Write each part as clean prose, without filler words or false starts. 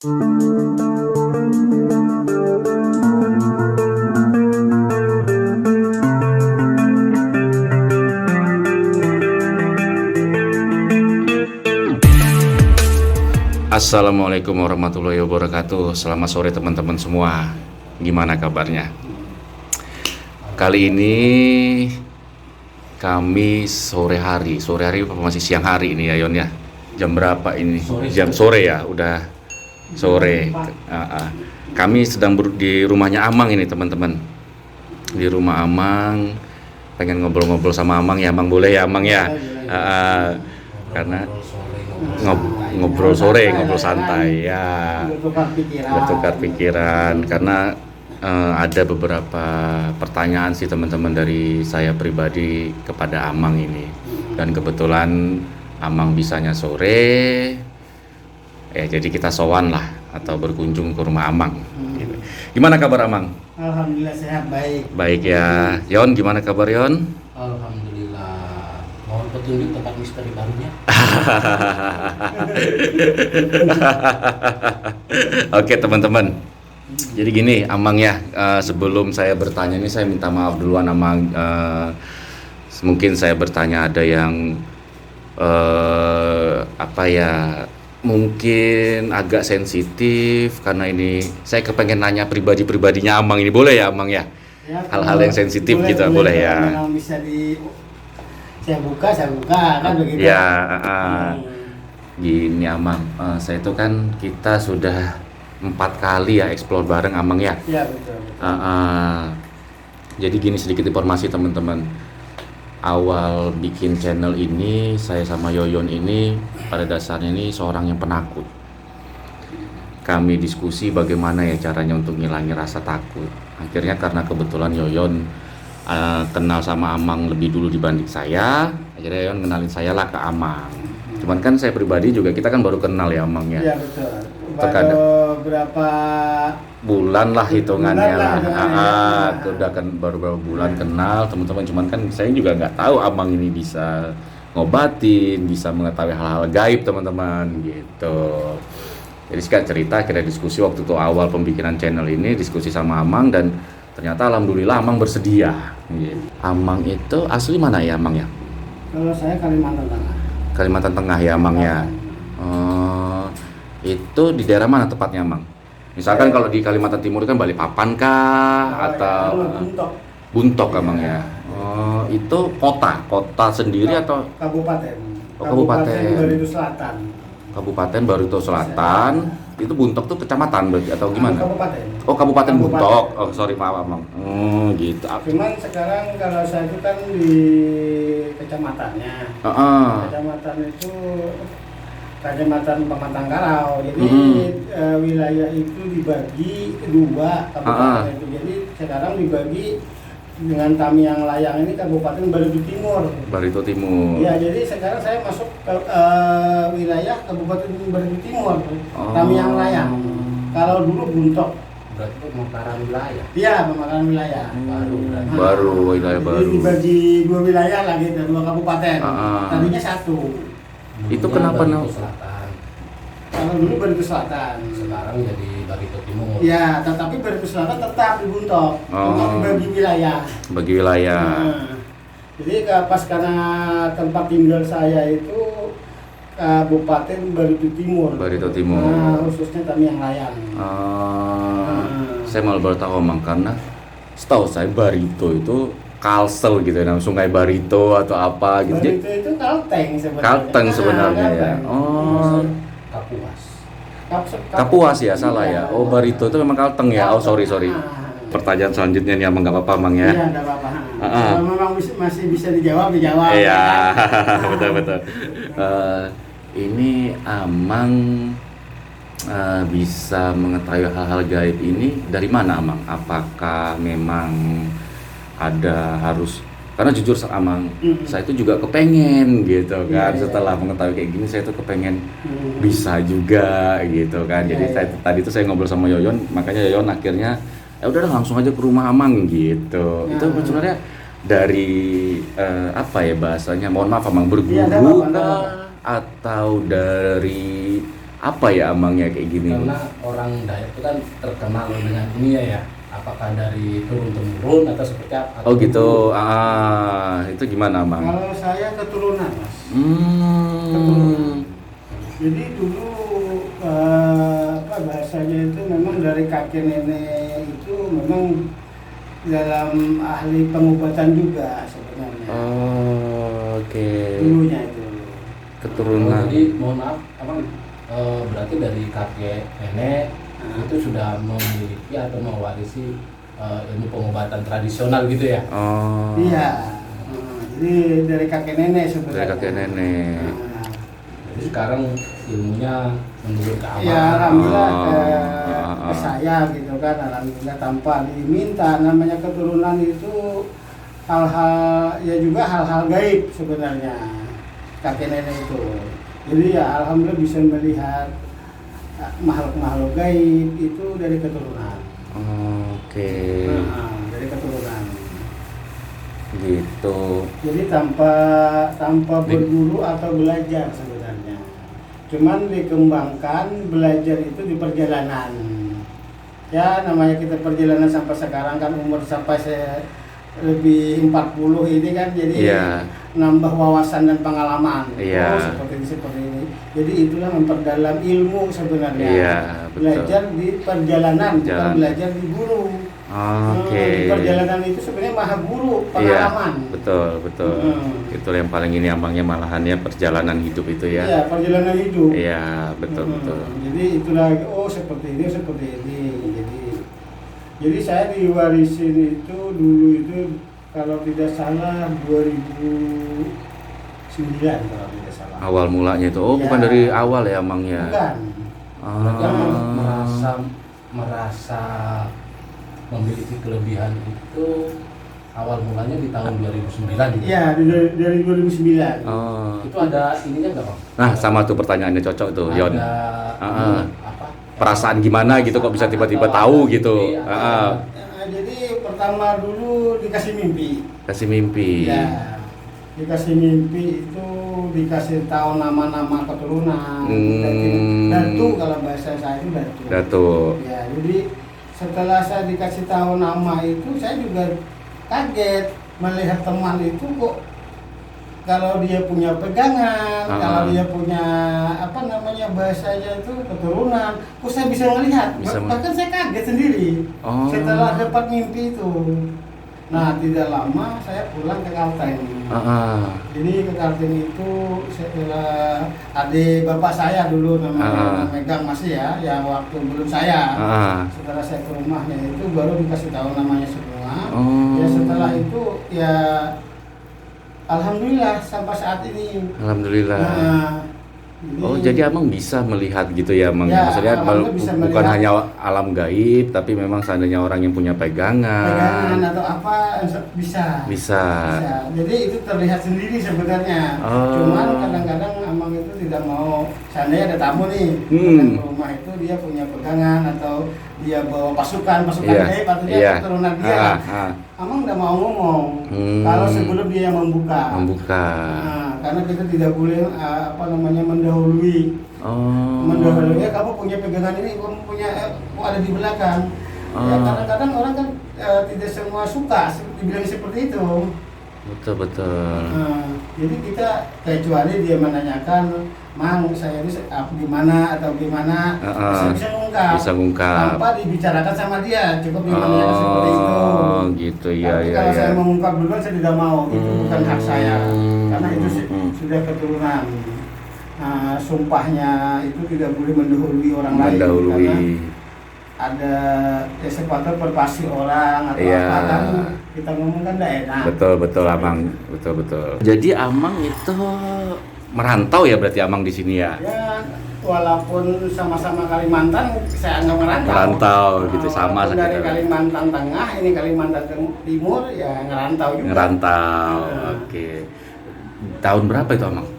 Assalamualaikum warahmatullahi wabarakatuh. Selamat sore teman-teman semua. Gimana kabarnya? Kali ini kami sore hari apa masih siang hari ini ya Yon ya? Jam berapa ini? Jam sore ya, udah sore. Kami sedang di rumahnya Amang ini teman-teman. Di rumah Amang, pengen ngobrol-ngobrol sama Amang ya. Amang boleh ya Amang ya? Karena ngobrol sore, ngobrol santai ya, bertukar pikiran karena ada beberapa pertanyaan sih teman-teman dari saya pribadi kepada Amang ini, dan kebetulan Amang bisanya sore jadi kita sowan lah atau berkunjung ke rumah Amang. Gitu. Gimana kabar Amang? Alhamdulillah sehat, baik. Baik ya. Yon, gimana kabar Yon? Alhamdulillah. Mohon petunjuk tempat misteri barunya. Oke teman-teman, jadi gini Amang ya, sebelum saya bertanya ini saya minta maaf duluan Amang. Mungkin saya bertanya ada yang mungkin agak sensitif karena ini saya kepengen nanya pribadinya Amang ini, boleh ya Amang ya? Hal-hal yang sensitif boleh, gitu boleh ya? Bisa saya buka kan begitu ya. Gini Amang, saya itu kan kita sudah 4 kali ya explore bareng Amang ya. Iya betul. Jadi gini sedikit informasi teman-teman. Awal bikin channel ini saya sama Yoyon ini pada dasarnya ini seorang yang penakut. Kami diskusi bagaimana ya caranya untuk ngilangin rasa takut. Akhirnya karena kebetulan Yoyon kenal sama Amang lebih dulu dibanding saya, akhirnya Yoyon kenalin saya lah ke Amang. Cuman kan saya pribadi juga kita kan baru kenal ya Amang ya. Iya betul. Baru berapa bulan lah hitungannya lah. Udah kan baru beberapa bulan kenal teman-teman. Cuman kan saya juga nggak tahu Amang ini bisa ngobatin, bisa mengetahui hal-hal gaib teman-teman gitu. Jadi sekarang cerita kita diskusi waktu itu awal pembikinan channel ini, diskusi sama Amang dan ternyata alhamdulillah Amang bersedia. Amang itu asli mana ya Amang ya? Kalau saya Kalimantan Tengah. Kalimantan Tengah ya Amang ya. Itu di daerah mana tepatnya Amang? Misalkan kalau di Kalimantan Timur kan Balikpapan kah atau Buntok Amang ya? Itu kota sendiri atau kabupaten? Kabupaten Barito Selatan. Kabupaten Barito Selatan. Itu Buntok tuh kecamatan berarti atau gimana? Kabupaten. Oh Kabupaten Buntok. Oh sorry maaf Amang. Gitu. Cuman sekarang kalau saya itu kan di kecamatannya. Kecamatan itu Kecamatan Pematang Karau. Jadi wilayah itu dibagi 2 kabupaten itu. Jadi sekarang dibagi dengan Tamiang Layang ini Kabupaten Barito Timur. Barito Timur. Ya, jadi sekarang saya masuk ke wilayah Kabupaten Barito Timur. Tamiang Layang. Kalau dulu Buntok. Berarti pemekaran wilayah. Iya, pemekaran wilayah. Baru wilayah baru. Jadi dibagi 2 wilayah lagi, 2 kabupaten. Tadinya 1. Itu kenapa Selatan. Kalau dulu Barito Selatan. Sekarang jadi Barito Timur. Ya, tetapi Barito Selatan tetap di Buntok. Cuma dibagi wilayah. Bagi wilayah. Jadi pas karena tempat tinggal saya itu Kabupaten Barito Timur. Barito Timur. Khususnya Tamiang Layang. Saya malah baru tahu Amang karena setahu saya Barito itu Kalsel gitu ya, Sungai Barito atau apa gitu. Barito itu Kalteng sebenarnya. Kalteng sebenarnya ya. Kapuas ya, salah ya. Oh Barito itu memang Kalteng ya. Oh sorry. Pertanyaan selanjutnya nih Amang nggak apa-apa Amang ya. Iya nggak apa-apa. Kalau memang masih bisa dijawab. Iya betul. Ini Amang bisa mengetahui hal-hal gaib ini dari mana Amang? Apakah memang ada karena jujur Amang, saya itu juga kepengen gitu kan, setelah mengetahui kayak gini saya tuh kepengen bisa juga gitu kan. Jadi tadi tuh saya ngobrol sama Yoyon, makanya Yoyon akhirnya ya udah langsung aja ke rumah Amang gitu. Itu sebenarnya dari apa ya bahasanya, mohon maaf Amang, berguru atau dari Apa ya amangnya kayak gini? Karena orang Dayak itu kan terkenal dengan ini ya, apakah dari turun temurun atau seperti apa? Oh gitu. Itu gimana amang? Kalau saya keturunan, Mas. Hmm. Jadi dulu apa bahasanya itu memang dari kakek nenek itu memang dalam ahli pengobatan juga sebenarnya. Oh, oke. Dulunya itu. Keturunan. Jadi mohon maaf, abang berarti dari kakek nenek itu sudah memiliki atau mewarisi ilmu pengobatan tradisional gitu ya? Oh. Iya. Jadi dari kakek nenek sebenarnya. Dari kakek nenek. Nah, Jadi sekarang ilmunya menurut ke abang. ya alhamdulillah Oh. ke saya gitu kan, alhamdulillah tanpa diminta. Namanya keturunan itu hal-hal ya juga hal-hal gaib sebenarnya kakek nenek itu. Jadi ya alhamdulillah bisa melihat makhluk-makhluk gaib itu dari keturunan. Oke. Dari keturunan. Gitu. Jadi tanpa berguru atau belajar sebenarnya. Cuman dikembangkan belajar itu di perjalanan. Ya namanya kita perjalanan sampai sekarang kan umur sampai lebih 40 ini kan, jadi nambah wawasan dan pengalaman. Iya. Seperti ini. Jadi itulah memperdalam ilmu sebenarnya. Iya, betul. Belajar di perjalanan, bukan belajar di guru. Oke. Di perjalanan itu sebenarnya maha guru pengalaman. Iya, betul. Itu yang paling ini amangnya malahannya perjalanan hidup itu ya. Iya, perjalanan hidup. Iya, betul. Jadi itulah seperti ini. Jadi saya diwarisin itu dulu itu kalau tidak salah 2009 kalau tidak salah. Awal mulanya itu. Oh, Ya. bukan dari awal ya amangnya. Bukan. merasa memiliki kelebihan itu awal mulanya di tahun 2009 gitu. Iya, dari 2009. Oh. Itu ada ininya nggak Bang? Nah, sama tuh pertanyaannya cocok tuh, Yon. Apa? Perasaan gimana gitu kok bisa tiba-tiba tahu gitu. Jadi pertama dulu dikasih mimpi. Kasih mimpi. Ya, dikasih mimpi itu dikasih tahu nama-nama keturunan. Datu kalau bahasa saya itu datu. Datu. Ya, jadi setelah saya dikasih tahu nama itu saya juga kaget melihat teman itu kok kalau dia punya pegangan, kalau dia punya apa namanya bahasanya itu keturunan, kok saya bisa melihat. Bahkan saya kaget sendiri setelah dapat mimpi itu. Nah, tidak lama saya pulang ke Kalteng. Jadi ke Kalteng itu setelah adik bapak saya dulu namanya megang masih ya, yang waktu belum saya. Setelah saya ke rumahnya itu baru dikasih tahu namanya semua. Ya setelah itu ya alhamdulillah sampai saat ini. Alhamdulillah. Jadi abang bisa melihat gitu ya, maksudnya bukan hanya alam gaib, tapi memang seandainya orang yang punya pegangan atau apa bisa. Jadi itu terlihat sendiri sebenarnya. Cuman kadang-kadang abang itu tidak mau. Seandainya ada tamu nih, ke rumah itu dia punya pegangan atau dia bawa pasukan gaib atau dia keturunan dia. Abang nggak mau ngomong. Kalau sebelum dia yang membuka. Karena kita tidak boleh mendahului. Mendahului kamu punya pegangan ini, kamu punya ada di belakang. Ya kadang-kadang orang kan tidak semua suka dibilang seperti itu. Betul. Jadi kita kecuali dia menanyakan, "Mang, saya ini gimana atau gimana?" Bisa ngungkap. Tanpa dibicarakan sama dia, cukup dia menanyakan seperti itu. Gitu Tapi kalau saya mengungkap duluan saya tidak mau, itu bukan hak saya. Karena itu sudah keturunan. Sumpahnya itu tidak boleh mendahului orang lain. Karena ada sepatutnya perpasi orang atau apa kan kita ngomong kan tidak enak. Betul abang, betul. Jadi amang itu merantau ya berarti amang di sini ya? Ya, walaupun sama-sama Kalimantan, saya anggap merantau. Merantau gitu sama sekitar. Dari Kalimantan Tengah, ini Kalimantan Timur, ya ngerantau juga. Ngerantau, oke. Tahun berapa itu amang?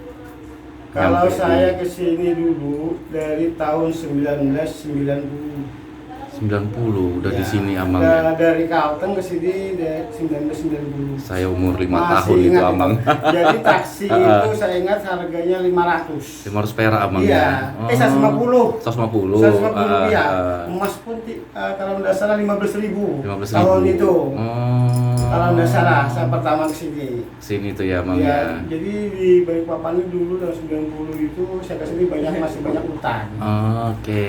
Kalau saya kesini dulu dari tahun 1990. 90 udah di sini Amang. Dari Kalteng ke sini 1990. Saya umur 5 Masih tahun itu ingat Amang. Jadi taksi itu saya ingat harganya 500. 500 perak Amang Iya, ya. 150. 150. 150 rupiah. Emas pun kalau nggak salah 15.000 15.000 tahun itu. Oh. Kalau nggak salah saya pertama kesini. Sini tuh ya Amang Ya, ya. jadi di Balikpapan itu dulu tahun 90 itu saya kesini masih banyak hutan. Oke.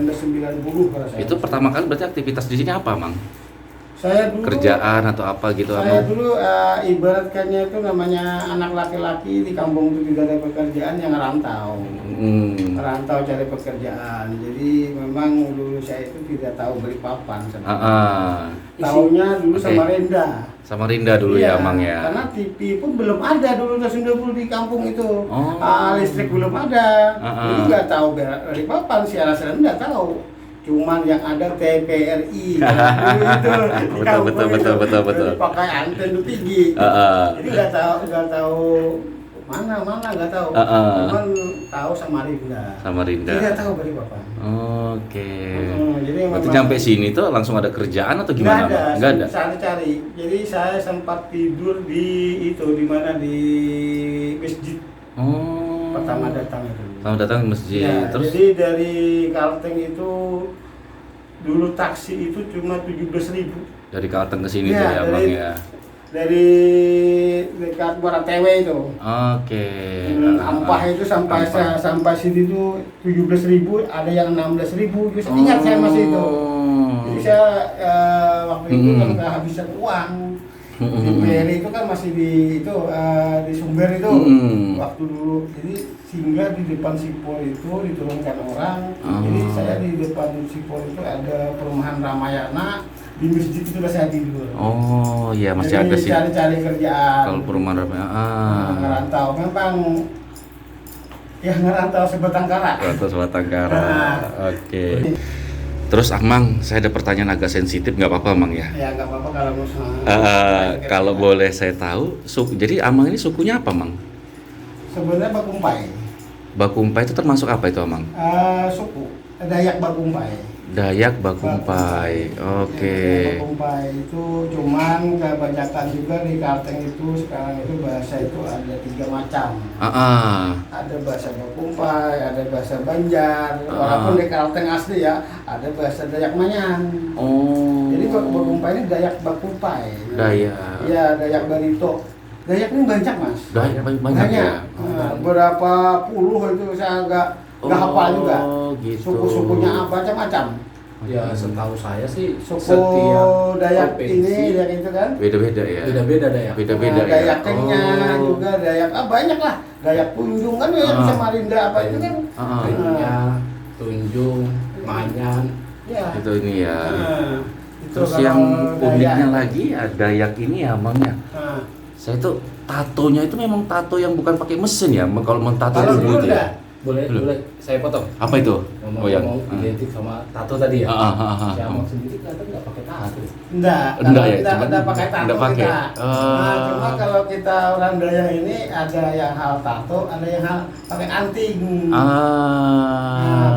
1990 kalau saya. Itu pertama kali berarti aktivitas di sini apa Amang? Saya dulu Kerjaan atau apa gitu Saya Amang? dulu ibaratkannya itu namanya anak laki-laki di kampung itu tidak ada pekerjaan yang ngerantau. Merantau cari pekerjaan. Jadi memang dulu saya itu tidak tahu Balikpapan sebenarnya. Taunya dulu Samarinda. Samarinda dulu ya Amang ya. Karena TV pun belum ada dulu tahun 90 di kampung itu. Listrik belum ada. Jadi nggak tahu Balikpapan, siaran nggak tahu. Cuman yang ada TPRI itu betul. pakai anten itu tinggi. Jadi nggak tahu mana nggak tahu. Cuman tahu Samarinda. Tidak tahu Balikpapan. Oke. Jadi Waktu nyampe sini tuh langsung ada kerjaan atau gimana? Nggak ada. Saya cari. Jadi saya sempat tidur di mana di masjid. Pertama datang itu. Datang masjid. Ya, Terus jadi dari Kalteng itu dulu taksi itu cuma 17.000. dari Kalteng ke sini tuh ya Bang ya. Dari dekat Muara Tewe itu. Oke. Ampah itu sampai sini tuh 17.000, ada yang 16.000. Ingat saya masih itu. Jadi saya waktu itu kan kehabisan uang. Di Peri itu kan masih di Sumber itu waktu dulu. Jadi sehingga di depan Sipol itu diturunkan orang. Jadi saya di depan Sipol itu ada perumahan Ramayana, di masjid itu saya tidur. Oh iya masih jadi ada sih. Cari kerjaan. Kalau perumahan Ramayana. Ngerantau memang. Ya ngerantau sebatang kara. Sebatang kara. Oke. Terus Amang, saya ada pertanyaan agak sensitif, nggak apa-apa Amang ya? Ya nggak apa-apa kalau kalau boleh saya tahu, jadi Amang ini sukunya apa Mang? Sebenarnya Bakumpai. Bakumpai itu termasuk apa itu Amang? Suku Dayak Bakumpai. Dayak Bakumpai, oke. Bakumpai itu cuman kebanyakan juga di Kalteng itu sekarang itu bahasa itu ada 3 macam. Ada bahasa Bakumpai, ada bahasa Banjar. Walaupun di Kalteng asli ya, ada bahasa Dayak Manyan. Jadi Bakumpai ini Dayak Bakumpai. Dayak. Iya, Dayak Barito. Dayak ini banyak Mas. Dayak banyak ya. Berapa puluh itu saya nggak hafal juga. Gitu. Suku-sukunya macam-macam. Ya setahu saya sih Suku Dayak ini Dayak itu kan beda-beda ya. Beda-beda Dayak. Beda-beda ya. Dayak Kenyang juga Dayak banyak lah. Dayak Tunjung kan Dayak Samarinda apa itu kan. Kenyang, Tunjung, Manyan. Ya. Itu ini ya. Terus Itu yang kalau uniknya Dayak. lagi ya Dayak ini ya Amangnya. Saya tuh tatonya itu memang tato yang bukan pakai mesin ya. Kalau mentato Kalau dulu dulu itu ya. Boleh saya potong. Apa itu? Ngomong identik sama tato tadi ya. Si Amang Ah. sendiri kelihatan nggak pakai tato. Enggak ya, kita cuman enggak pakai tato enggak pakai. kita. Cuma kalau kita orang Dayak ini ada yang hal tato, ada yang hal pakai anting.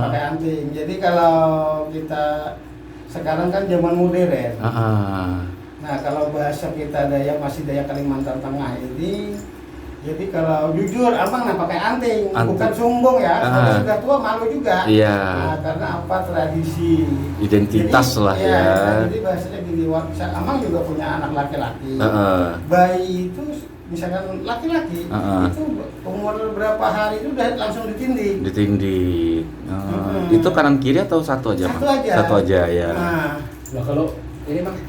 Pakai anting. Jadi kalau kita sekarang kan zaman modern. Nah, kalau bahasa kita Dayak masih Dayak Kalimantan Tengah ini, jadi kalau jujur abang pakai anting, bukan sombong ya. Kalau sudah tua malu juga. Iya. Nah, karena apa tradisi. Identitas jadi, lah ya. Jadi bahasanya gini, abang juga punya anak laki-laki. Bayi itu misalkan laki-laki itu umur berapa hari itu udah langsung ditindih. Ditindih. Itu kanan kiri atau satu aja? Satu aja ya. Nah kalau ini Bang,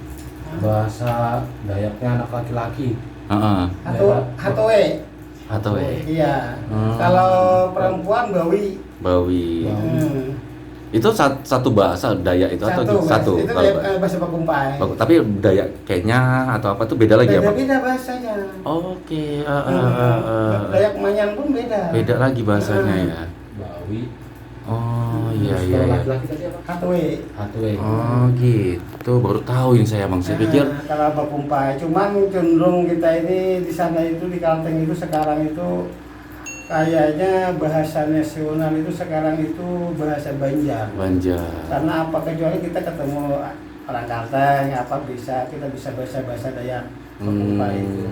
bahasa Dayaknya anak laki-laki. Hatoe. Iya. Kalau perempuan Bawi. Itu satu bahasa Dayak itu atau satu? Itu bahasa Bakumpai. Tapi Dayak kayaknya atau apa tuh beda lagi ya Pak? Beda bahasanya. Oke. Dayak Manyan pun beda. Beda lagi bahasanya ya. Bawi. Oh iya. Laki-laki tadi apa? Hatoe. Oh gitu, baru tahu ini saya Bang. Saya pikir kalau Bakumpai, cuman cenderung kita ini di sana itu di Kalteng itu sekarang itu kayaknya bahasa nasional itu sekarang itu bahasa Banjar. Banjar. Karena apa, kecuali kita ketemu orang Kalteng apa kita bisa bahasa Dayak Pakumpai itu.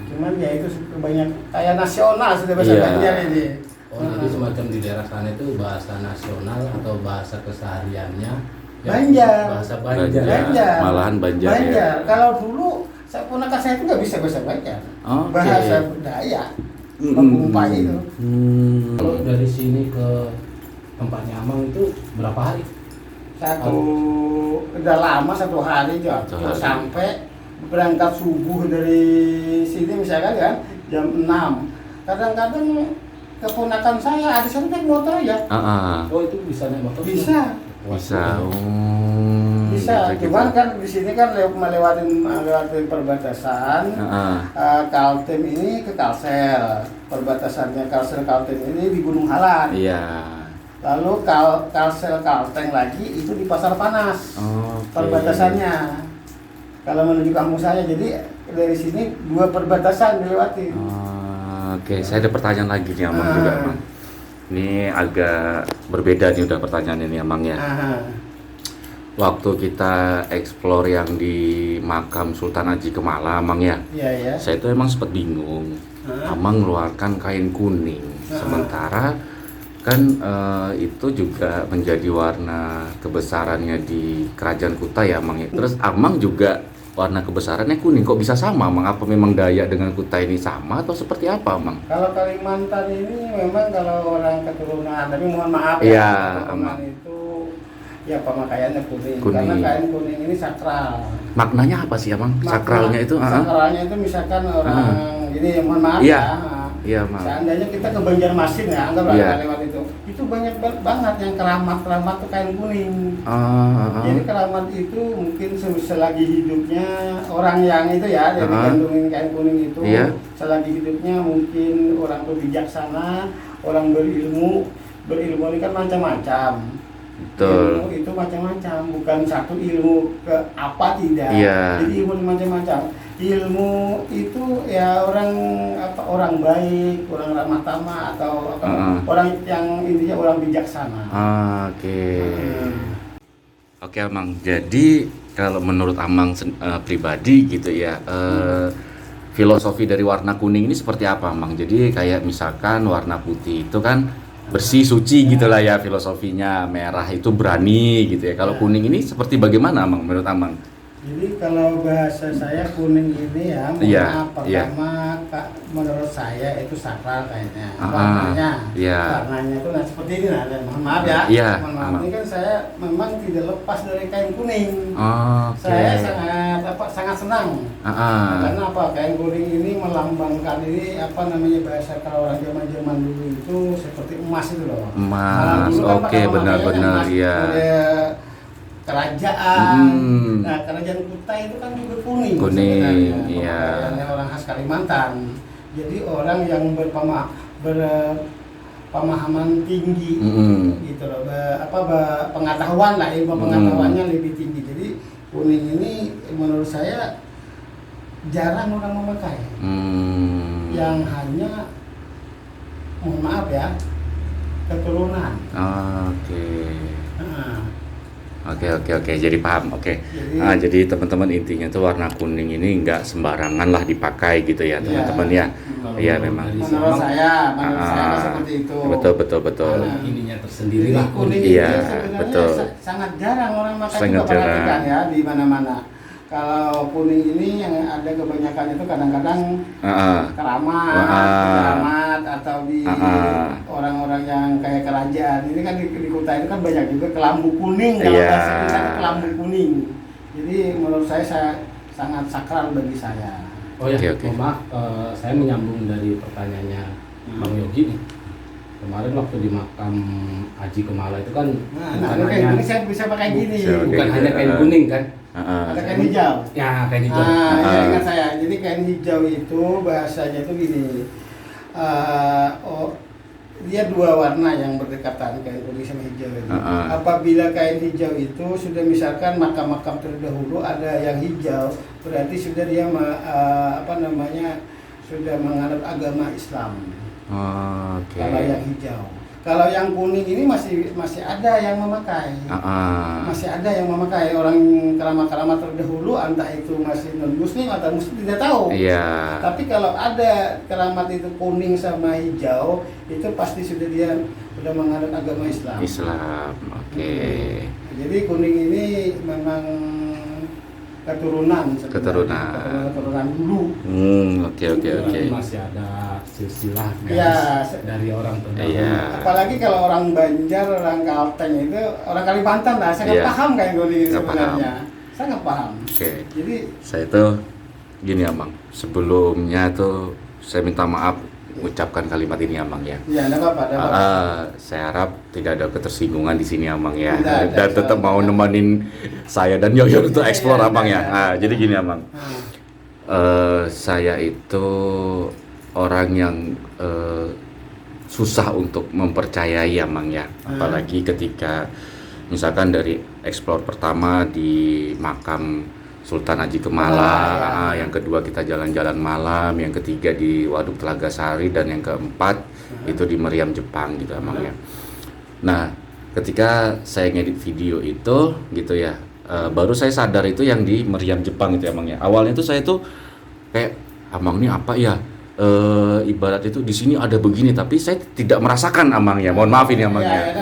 Cuman ya itu banyak kayak nasional sudah bahasa Iya. Banjar ini. Oh, jadi semacam di daerah sana itu bahasa nasional atau bahasa kesehariannya ya, Banjar. bahasa Banjar. Banjar. Malahan Banjar, Banjar. ya. Kalau dulu ponakan saya itu nggak bisa bahasa Banjar. Oke. Bahasa Dayak Pakumpai itu. Kalau dari sini ke tempatnya Amang itu berapa hari? Udah lama 1 hari aja. Satu hari. Sampai berangkat subuh dari sini misalkan kan jam 6. Kadang-kadang keponakan saya ada satu naik motor ya. Oh, itu bisa naik motor? Bisa. Bisa. Bisa. Gitu. Cuman kan di sini kan melewatin perbatasan. Kaltim ini ke Kalsel. Perbatasannya Kalsel Kaltim ini di Gunung Halan. Iya. Lalu Kalsel Kalteng lagi itu di Pasar Panas. Oke. Perbatasannya. Kalau menuju kampung saya, jadi dari sini 2 perbatasan dilewati. Oke, saya ada pertanyaan lagi nih Amang juga, Amang. Ini agak berbeda nih udah pertanyaan ini Amang ya. Waktu kita explore yang di makam Sultan Haji Kemala, Amang ya. Iya ya. Saya itu emang sempat bingung. Amang mengeluarkan kain kuning, sementara kan itu juga menjadi warna kebesarannya di Kerajaan Kutai ya, Amang ya. Terus Amang juga warna kebesarannya kuning, kok bisa sama, Amang? Apa memang Dayak dengan Kutai ini sama atau seperti apa, Amang? Kalau Kalimantan ini memang kalau orang keturunan, tapi mohon maaf Iya, ya, keturunan Amang. itu ya pemakaiannya kuning. Kuning. Karena kain kuning ini sakral. Maknanya apa sih, Amang? Sakralnya itu? Sakralnya itu misalkan orang ini mohon maaf Iya. ya. Iya, Amang. Seandainya kita ke Banjarmasin ya, anggaplah Iya. lewat itu banyak banget yang keramat tuh kain kuning. Jadi keramat itu mungkin selagi hidupnya orang yang itu ya, yang digantungin kain kuning itu, Iya. selagi hidupnya mungkin orang tuh bijaksana, orang berilmu ini kan macam-macam. Betul. Ilmu itu macam-macam, bukan satu ilmu ke apa tidak. Iya. Jadi ilmu macam-macam. Ilmu itu ya orang baik, orang ramah tamah atau orang yang intinya orang bijaksana. Oke. Oke, Amang. Jadi kalau menurut Amang pribadi gitu ya, filosofi dari warna kuning ini seperti apa, Amang? Jadi kayak misalkan warna putih itu kan bersih, suci gitulah ya filosofinya. Merah itu berani gitu ya. Kalau kuning ini seperti bagaimana, Amang, menurut Amang? Jadi kalau bahasa saya kuning ini ya, Iya, pertama menurut saya itu sakral kayaknya. Iya. Warnanya itu seperti ini nah, mohon maaf ya. Iya, Mohon maaf, ini kan saya memang tidak lepas dari kain kuning. Oke. Saya sangat senang. Karena apa? Kain kuning ini melambangkan ini bahasa kalau orang zaman dulu itu seperti emas itu loh. Emas. Dulu kan oke, benar-benar ya. Kerajaan. Nah, kerajaan Kutai itu kan juga kuning. Kuning, sebenarnya. iya. Pemakaiannya orang khas Kalimantan. Jadi orang yang berpemahaman tinggi, gitu loh. Pengetahuan lah, ilmu pengetahuannya lebih tinggi. Jadi kuning ini menurut saya jarang orang memakai. Yang hanya, mohon maaf ya, keturunan. Oke, jadi paham. Oke. Jadi teman-teman intinya tuh warna kuning ini nggak sembarangan lah dipakai gitu ya, teman-teman ya. Iya memang. Menurut saya seperti itu. Betul. Ininya tersendiri Jadi lah. kuning Iya, itu sebenarnya betul. sangat jarang orang makan, Sangat juga perhatikan jarang. ya di mana-mana. Kalau kuning ini yang ada kebanyakan itu kadang-kadang keramat atau di orang-orang yang kayak kerajaan. Ini kan di kota itu kan banyak juga kelambu kuning, kalau bahasa kita kelambu kuning. Jadi menurut saya sangat sakral bagi saya. Oh ya, Oke. maaf, saya menyambung dari pertanyaannya Bang Yogi nih. Kemarin waktu di makam Haji Kemala itu kan Nah, kayak gini saya bisa pakai gini. bukan hanya kain kuning kan? Ada kain hijau. Ya, kain hijau. Ya ingat saya. Jadi kain hijau itu bahasanya itu gini. Dia 2 warna yang berdekatan, kain kuning sama hijau itu. Apabila kain hijau itu sudah misalkan makam-makam terdahulu ada yang hijau, berarti sudah dia sudah menganut agama Islam. Oke. Kalau yang hijau. Kalau yang kuning ini masih ada yang memakai. Masih ada yang memakai. Orang keramat-keramat terdahulu entah itu masih non muslim atau muslim tidak tahu. Iya. Tapi kalau ada keramat itu kuning sama hijau, itu pasti dia sudah menganut agama Islam. Oke. Jadi kuning ini memang keturunan dulu. Oke. Masih ada silsilah Ya, dari orang terdahulu. Iya. Apalagi kalau orang Banjar, orang Kalteng itu, orang Kalimantan lah, sangat paham kayak kuning sebenarnya. Sangat paham. Oke. Jadi Saya tuh gini Amang, sebelumnya tuh saya minta maaf ucapkan kalimat ini Amang ya. ya enggak apa-apa. Saya harap tidak ada ketersinggungan di sini Amang ya. Tidak ada, Dan tetap mau nemenin saya dan Yoyo untuk Iya, explore Amang ya. iya. Jadi gini Amang. Saya itu orang yang susah untuk mempercayai Amang ya. Apalagi ketika misalkan dari explore pertama di makam Sultan Haji Kemala, yang kedua kita jalan-jalan malam, yang ketiga di Waduk Telaga Sari, dan yang keempat itu di Meriam Jepang gitu Amang ya. Nah, ketika saya ngedit video itu gitu ya, baru saya sadar itu yang di Meriam Jepang itu Amang ya. Awalnya itu saya tuh kayak Amang ini apa ya? Ibarat itu di sini ada begini, tapi saya tidak merasakan Amang ya. Mohon maaf ini Amang ya.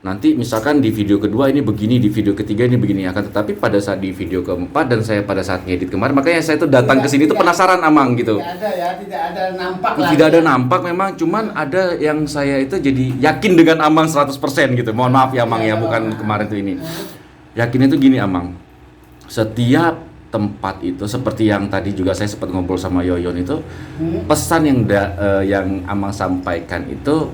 Nanti misalkan di video kedua ini begini, di video ketiga ini begini, akan tetapi pada saat di video keempat dan saya pada saat ngedit kemarin, makanya saya tuh datang ke sini tuh penasaran Amang gitu. Tidak ada nampak lah. Tidak ada nampak memang, cuman ada yang saya itu jadi yakin dengan Amang 100% gitu. Mohon maaf ya Amang ya, bukan kemarin tuh ini. Yakinnya itu gini Amang. Setiap tempat itu seperti yang tadi juga saya sempat ngobrol sama Yoyon itu, pesan yang Amang sampaikan itu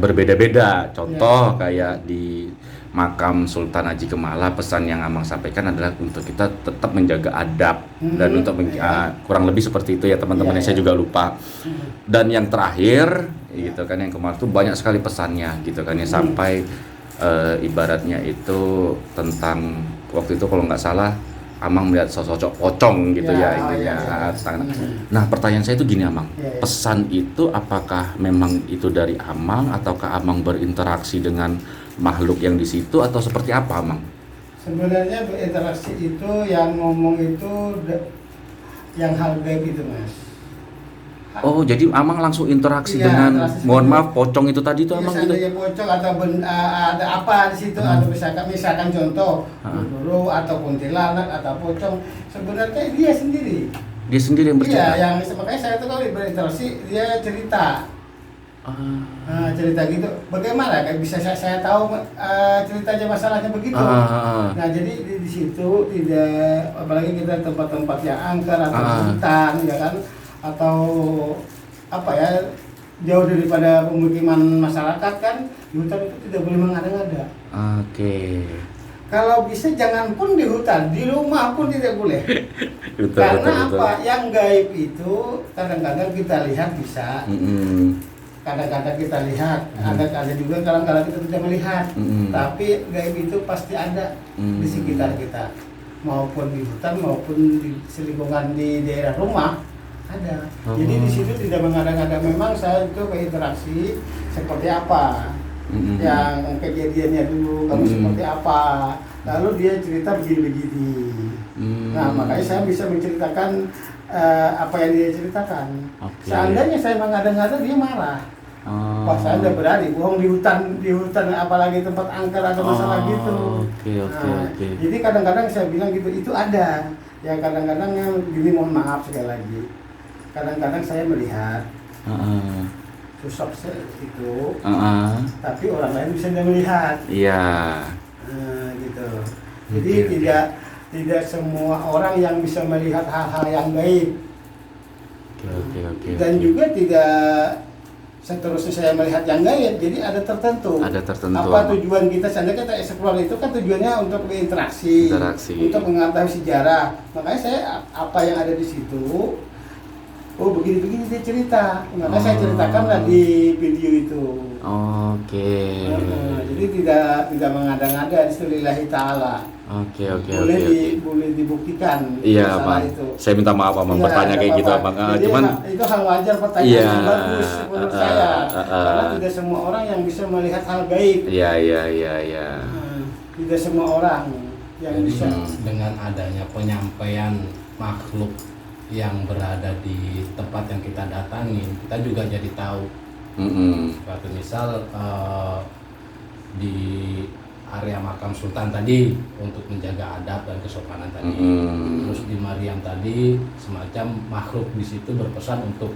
berbeda-beda. Contoh kayak di makam Sultan Haji Kemala, pesan yang Amang sampaikan adalah untuk kita tetap menjaga adab dan untuk kurang lebih seperti itu ya teman-teman. Saya juga lupa. Dan yang terakhir gitu kan, yang kemarin tuh banyak sekali pesannya gitu kan ya, sampai ibaratnya itu tentang waktu itu kalau nggak salah Amang melihat sosok pocong gitu ya intinya. Nah, pertanyaan saya itu gini Amang, pesan itu apakah memang itu dari Amang ataukah Amang berinteraksi dengan makhluk yang di situ atau seperti apa Amang? Sebenarnya berinteraksi itu yang ngomong itu yang hal gaib itu Mas. Oh, jadi Amang langsung interaksi dengan, mohon maaf, pocong itu tadi itu Amang gitu? Seandainya pocong atau ada apa di situ, atau misalkan contoh guru atau kuntilanak atau pocong, sebenarnya dia sendiri. Dia sendiri yang bercerita? Iya, makanya saya tuh kalau berinteraksi dia cerita. Cerita gitu. Bagaimana kan bisa saya tahu ceritanya masalahnya begitu. Nah, jadi di situ tidak, apalagi kita tempat-tempat yang angker atau hutan ya kan, atau apa ya, jauh daripada pemukiman masyarakat kan, di hutan itu tidak boleh mengada-ngada. Oke. Kalau bisa jangan pun di hutan, di rumah pun tidak boleh. Karena betul. apa? Yang gaib itu kadang-kadang kita lihat bisa, kadang-kadang kita lihat, ada juga kadang-kadang kita tidak melihat. Tapi gaib itu pasti ada di sekitar kita, maupun di hutan maupun di lingkungan di daerah rumah. Ada. Jadi di situ tidak mengada-ngada. Memang saya itu berinteraksi seperti apa, yang kejadiannya dulu, kamu seperti apa, lalu dia cerita begini-begini. Nah, makanya saya bisa menceritakan apa yang dia ceritakan. Seandainya saya mengada-ngada, dia marah. Wah, saya udah berani bohong di hutan apalagi tempat angker atau masalah gitu. Jadi kadang-kadang saya bilang gitu, itu ada. Ya kadang-kadang gini, mohon maaf sekali lagi. Kadang-kadang saya melihat sosok itu, tapi orang lain bisa tidak melihat. Iya. Gitu. Jadi tidak semua orang yang bisa melihat hal-hal yang gaib. Dan juga tidak seterusnya saya melihat yang gaib. Jadi ada tertentu. Apa tujuan kita? Seandainya kita explore itu kan tujuannya untuk berinteraksi, untuk mengetahui sejarah. Makanya saya apa yang ada di situ. Oh begini-begini dia cerita, makanya saya ceritakan lah di video itu. Oke. Jadi tidak mengada-ngada, lillahi ta'ala. Oke. Boleh dibuktikan. Iya, masalah Bang. itu. Saya minta maaf, Bang, Iya, bertanya kayak gitu, Bang. Jadi, Cuman itu hal wajar, pertanyaan iya, yang bagus menurut saya. Karena tidak semua orang yang bisa melihat hal gaib. Iya. Tidak semua orang yang Jadi bisa. dengan adanya penyampaian makhluk yang berada di tempat yang kita datangin, kita juga jadi tahu. Suatu misal di area makam Sultan tadi untuk menjaga adab dan kesopanan tadi. Terus di Maryam tadi semacam makhluk di situ berpesan untuk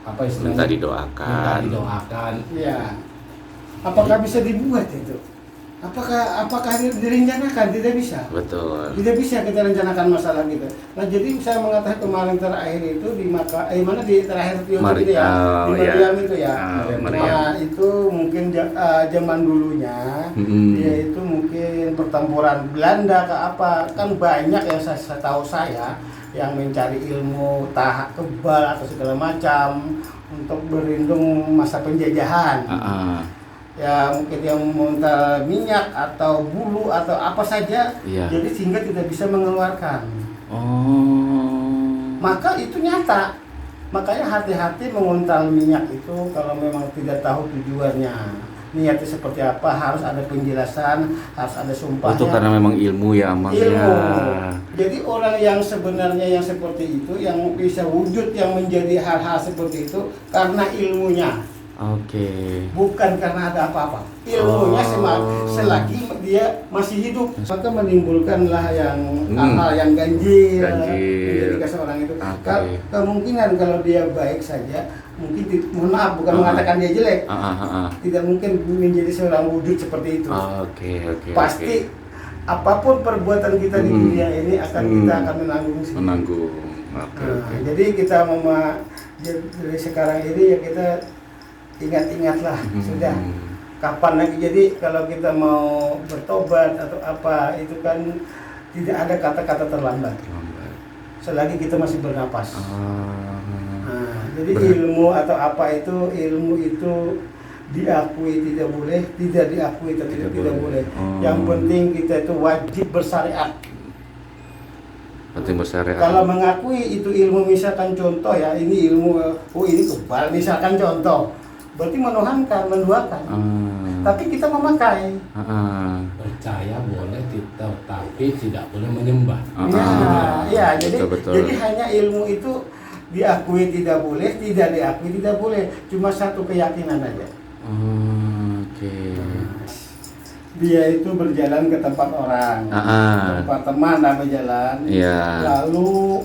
apa istilahnya? Minta didoakan. Iya. Apakah bisa dibuat itu? Apakah direncanakan? Tidak bisa. Betul. Tidak bisa kita rencanakan masalah gitu. Nah, jadi saya mengatakan kemarin terakhir itu di mana di terakhir video itu ya, di Maryam itu ya. Nah, itu mungkin zaman dulunya dia itu mungkin pertempuran Belanda ke apa, kan banyak yang saya tahu saya yang mencari ilmu tahap kebal atau segala macam untuk berlindung masa penjajahan. Ya mungkin yang meminta minyak atau bulu atau apa saja, jadi sehingga tidak bisa mengeluarkan. Maka itu nyata. Makanya hati-hati menguntal minyak itu kalau memang tidak tahu tujuannya, niatnya seperti apa, harus ada penjelasan, harus ada sumpahnya. Itu karena memang ilmu ya, Bang. Ilmu. Jadi orang yang sebenarnya yang seperti itu, yang bisa wujud, yang menjadi hal-hal seperti itu karena ilmunya. Oke. Bukan karena ada apa-apa. Ilmunya selagi dia masih hidup, maka menimbulkanlah yang hal-hal yang ganjil. Menjadi seorang itu. Kemungkinan kalau dia baik saja, mungkin mohon maaf bukan mengatakan dia jelek. Tidak mungkin menjadi seorang wujud seperti itu. Pasti apapun perbuatan kita di dunia ini kita akan menanggung. Jadi kita dari sekarang ini ya kita ingat-ingatlah sudah kapan lagi. Jadi kalau kita mau bertobat atau apa itu kan tidak ada kata-kata terlambat selagi kita masih bernapas. Jadi ilmu atau apa itu, ilmu itu diakui tidak boleh, tidak diakui tidak boleh. Yang penting kita itu wajib bersyariat. Kalau mengakui itu ilmu, misalkan contoh ya, ini ilmu ini kebal misalkan contoh, berarti menuhankan, menduakan. Tapi kita memakai. Percaya boleh, tapi tidak boleh menyembah. Jadi hanya ilmu itu diakui tidak boleh, tidak diakui tidak boleh. Cuma satu keyakinan aja. Dia itu berjalan ke tempat orang, tempat teman apa jalan. Lalu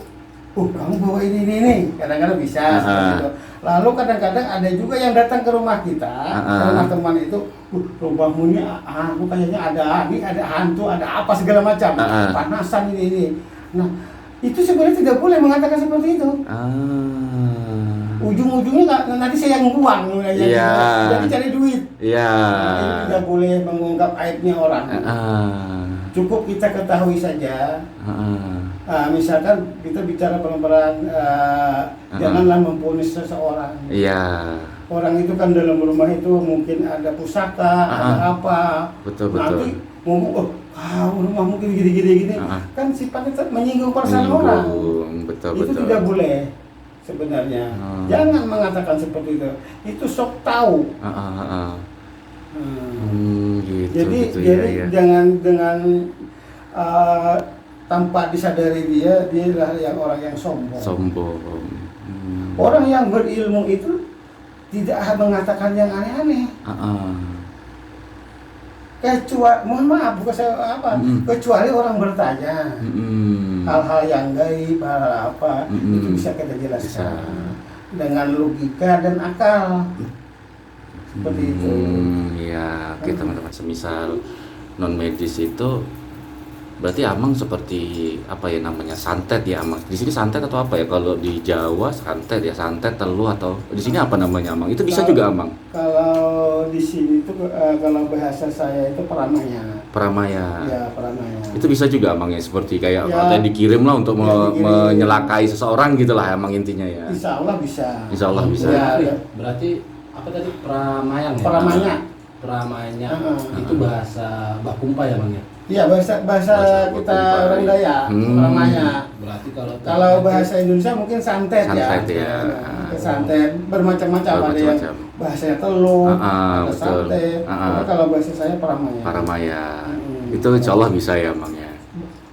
kamu bawa ini, kadang-kadang bisa seperti itu. Lalu kadang-kadang ada juga yang datang ke rumah kita, ke rumah teman itu, rumahmu ini aku kayaknya ada hantu, ada apa segala macam, panasan ini. Nah, itu sebenarnya tidak boleh mengatakan seperti itu. Ujung-ujungnya nanti saya yang buang, jadi cari duit. Itu tidak boleh mengungkap aibnya orang. Cukup kita ketahui saja. Misalkan kita bicara pelan-pelan, janganlah memponis seseorang. Orang itu kan dalam rumah itu mungkin ada pusaka, ada apa. Nanti ngomong, rumah mungkin gini. Kan sifatnya menyinggung perasaan orang. Itu tidak boleh sebenarnya. Jangan mengatakan seperti itu. Itu sok tahu. Jadi jangan dengan tanpa disadari dia adalah orang yang sombong. Orang yang berilmu itu tidak mengatakan yang aneh-aneh. Mohon maaf, bukan saya kecuali orang bertanya hal-hal yang gaib, hal apa itu bisa kita jelaskan dengan logika dan akal. Seperti itu. Oke teman-teman, semisal non medis itu berarti Amang seperti apa ya namanya, santet ya Amang. Di sini santet atau apa ya? Kalau di Jawa santet ya, santet telu, atau di sini apa namanya Amang? Itu bisa juga Amang? Kalau di sini itu kalau bahasa saya itu peramaya. Ya, peramaya. Itu bisa juga Amang ya, seperti kayak katanya dikirim lah untuk menyelakai seseorang gitulah Amang intinya ya. Insya Allah bisa. Insya Allah bisa. Berarti apa tadi Pramanya? Pramanya itu bahasa Bakumpa ya Bang ya? Iya, bahasa kita orang Dayak, Pramanya. Berarti kalau bahasa Indonesia mungkin santet ya. Santet bermacam-macam, ada yang bahasanya Teluk, ada santet. Kalau bahasa saya Pramaya. Itu insya Allah bisa ya Bang ya.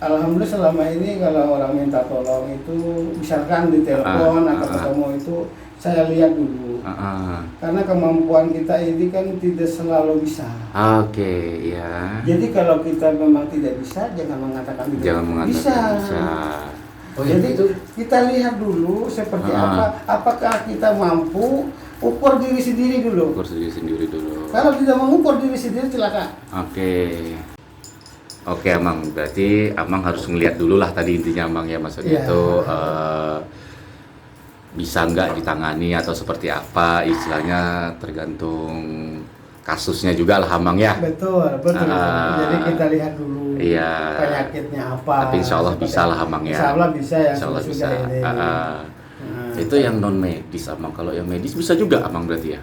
Alhamdulillah selama ini kalau orang minta tolong itu misalkan di telepon atau ketemu itu saya lihat dulu. Karena kemampuan kita ini kan tidak selalu bisa. Oke, ya. Jadi kalau kita memang tidak bisa, jangan mengatakan bisa. Oh, ya, jadi itu kita lihat dulu seperti apa. Apakah kita mampu ukur diri sendiri dulu. Kalau tidak mengukur diri sendiri celaka. Oke Amang, berarti Amang harus ngelihat dulu lah tadi intinya Amang ya, maksudnya itu bisa nggak ditangani atau seperti apa, istilahnya tergantung kasusnya juga lah Amang ya. Betul. Jadi kita lihat dulu penyakitnya apa. Tapi insya Allah bisa lah Amang ya. Insya Allah bisa ya. Insya Allah bisa. Itu yang non medis Amang. Kalau yang medis bisa juga Amang berarti ya.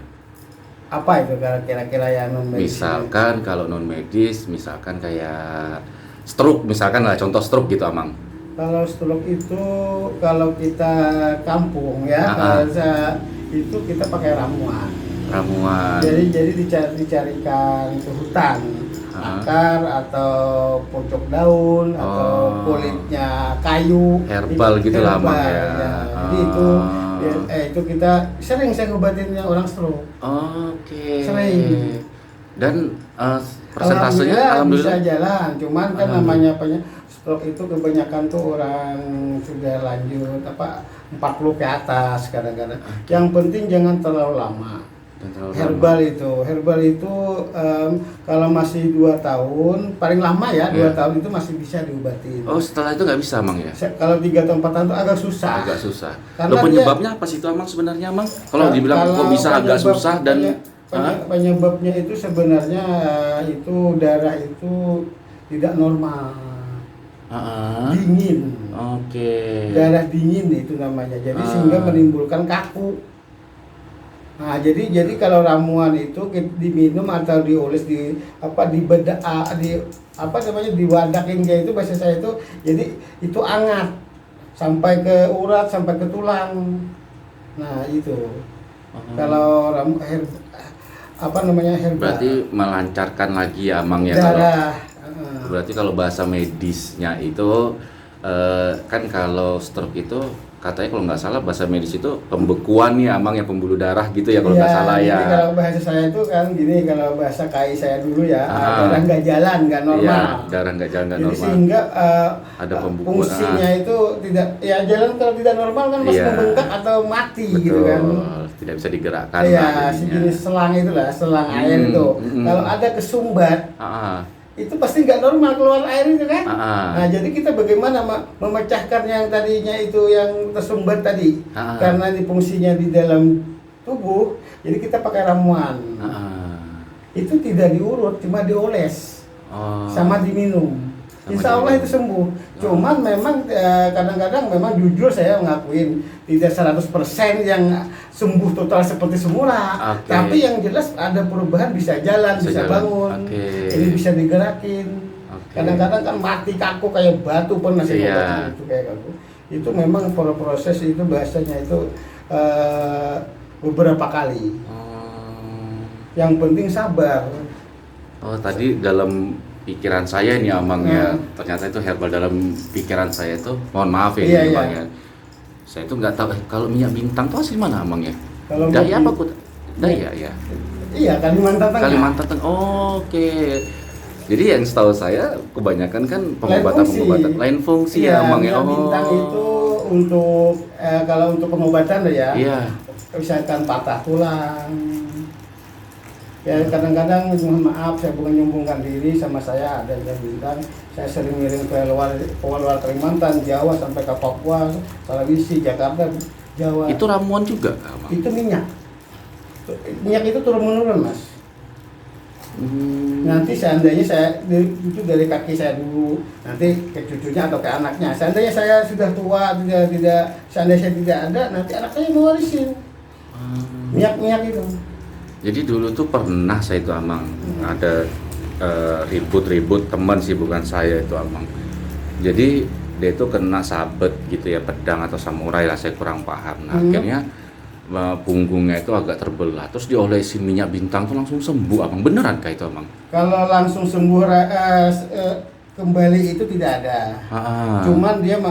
Apa itu kira-kira yang non medis? Misalkan kalau non medis, misalkan kayak stroke, misalkan lah contoh stroke gitu Amang. Kalau stroke itu kalau kita kampung ya, itu kita pakai ramuan. Jadi dicarikan ke hutan akar atau pojok daun atau kulitnya kayu. Herbal gitu lah Amang ya. Jadi itu kita sering saya ngobatinnya orang stroke. Sering. Dan persentasenya alhamdulillah bisa jalan. Cuman kan namanya stroke itu kebanyakan tuh orang sudah lanjut 40 ke atas kadang-kadang. Yang penting jangan terlalu lama. Herbal itu kalau masih 2 tahun paling lama ya 2 tahun itu masih bisa diobatin. Setelah itu nggak bisa Amang ya? Kalau 3 atau 4 tahun itu agak susah. Karena penyebabnya apa sih itu Amang sebenarnya Amang? Kalau dibilang kok bisa agak susah dan penyebabnya itu sebenarnya itu darah itu tidak normal. Dingin. Darah dingin itu namanya. Jadi sehingga menimbulkan kaku. Nah, jadi kalau ramuan itu diminum atau dioles diwadakin kayak itu bahasa saya itu, jadi itu hangat sampai ke urat sampai ke tulang. Nah, itu. Kalau herbal. Berarti melancarkan lagi ya Amang ya darah. Berarti kalau bahasa medisnya itu kan kalau stroke itu katanya kalau nggak salah bahasa medis itu pembekuan ya Amang ya, pembuluh darah gitu ya kalau nggak salah ya. Jadi kalau bahasa saya itu kan gini, kalau bahasa KAI saya dulu ya darah nggak jalan, nggak normal. Darah nggak jalan, nggak normal. Sehingga ada pembekuan. Fungsinya itu tidak jalan, kalau tidak normal kan masih membengkak atau mati. Betul, gitu kan. Tidak bisa digerakkan. Sejenis selang itulah, selang air itu. Kalau ada kesumbat. Itu pasti nggak normal keluar air itu kan. Nah, jadi kita bagaimana memecahkan yang tadinya itu yang tersumbat tadi, karena ini fungsinya di dalam tubuh, jadi kita pakai ramuan. Itu tidak diurut, cuma dioles sama diminum. Insya Allah itu sembuh. Cuman memang kadang-kadang memang jujur saya mengakuin tidak 100% yang sembuh total seperti semula. Tapi yang jelas ada perubahan, bisa jalan, bisa bangun. Ini bisa digerakin. Kadang-kadang kan mati kaku kayak batu pun masih itu kayak kaku. Itu memang proses itu bahasanya itu beberapa kali. Yang penting sabar. Tadi dalam pikiran saya nih Amang ya, ternyata itu herbal dalam pikiran saya itu, mohon maaf ya Amang ya. Saya itu nggak tahu kalau minyak bintang itu asli mana Amang ya? Daya apa kut? Daya ya? Iya, Kalimantan Tengah. Oke. Jadi yang setahu saya kebanyakan kan pengobatan lain fungsi ya Amang ya. Minyak bintang itu untuk kalau untuk pengobatan ya. Misalkan patah tulang. Ya kadang-kadang mohon maaf saya bukan menyombongkan diri, sama saya ada yang bintang, saya sering ngirim ke luar Kalimantan, Jawa sampai ke Papua, Sulawesi, Jakarta, Jawa. Itu ramuan juga Amang? Itu minyak itu turun menurun Mas. Nanti seandainya saya itu dari kaki saya dulu, nanti ke cucunya atau ke anaknya. Seandainya saya sudah tua, seandainya saya tidak ada, nanti anak saya mewarisin minyak itu. Jadi dulu tuh pernah saya itu Amang ada ribut-ribut teman sih, bukan saya itu Amang. Jadi dia itu kena sabet gitu ya, pedang atau samurai lah, saya kurang paham. Nah akhirnya punggungnya itu agak terbelah, terus diolesin minyak bintang tuh langsung sembuh Amang. Beneran kah itu Amang? Kalau langsung sembuh kembali itu tidak ada. Cuman dia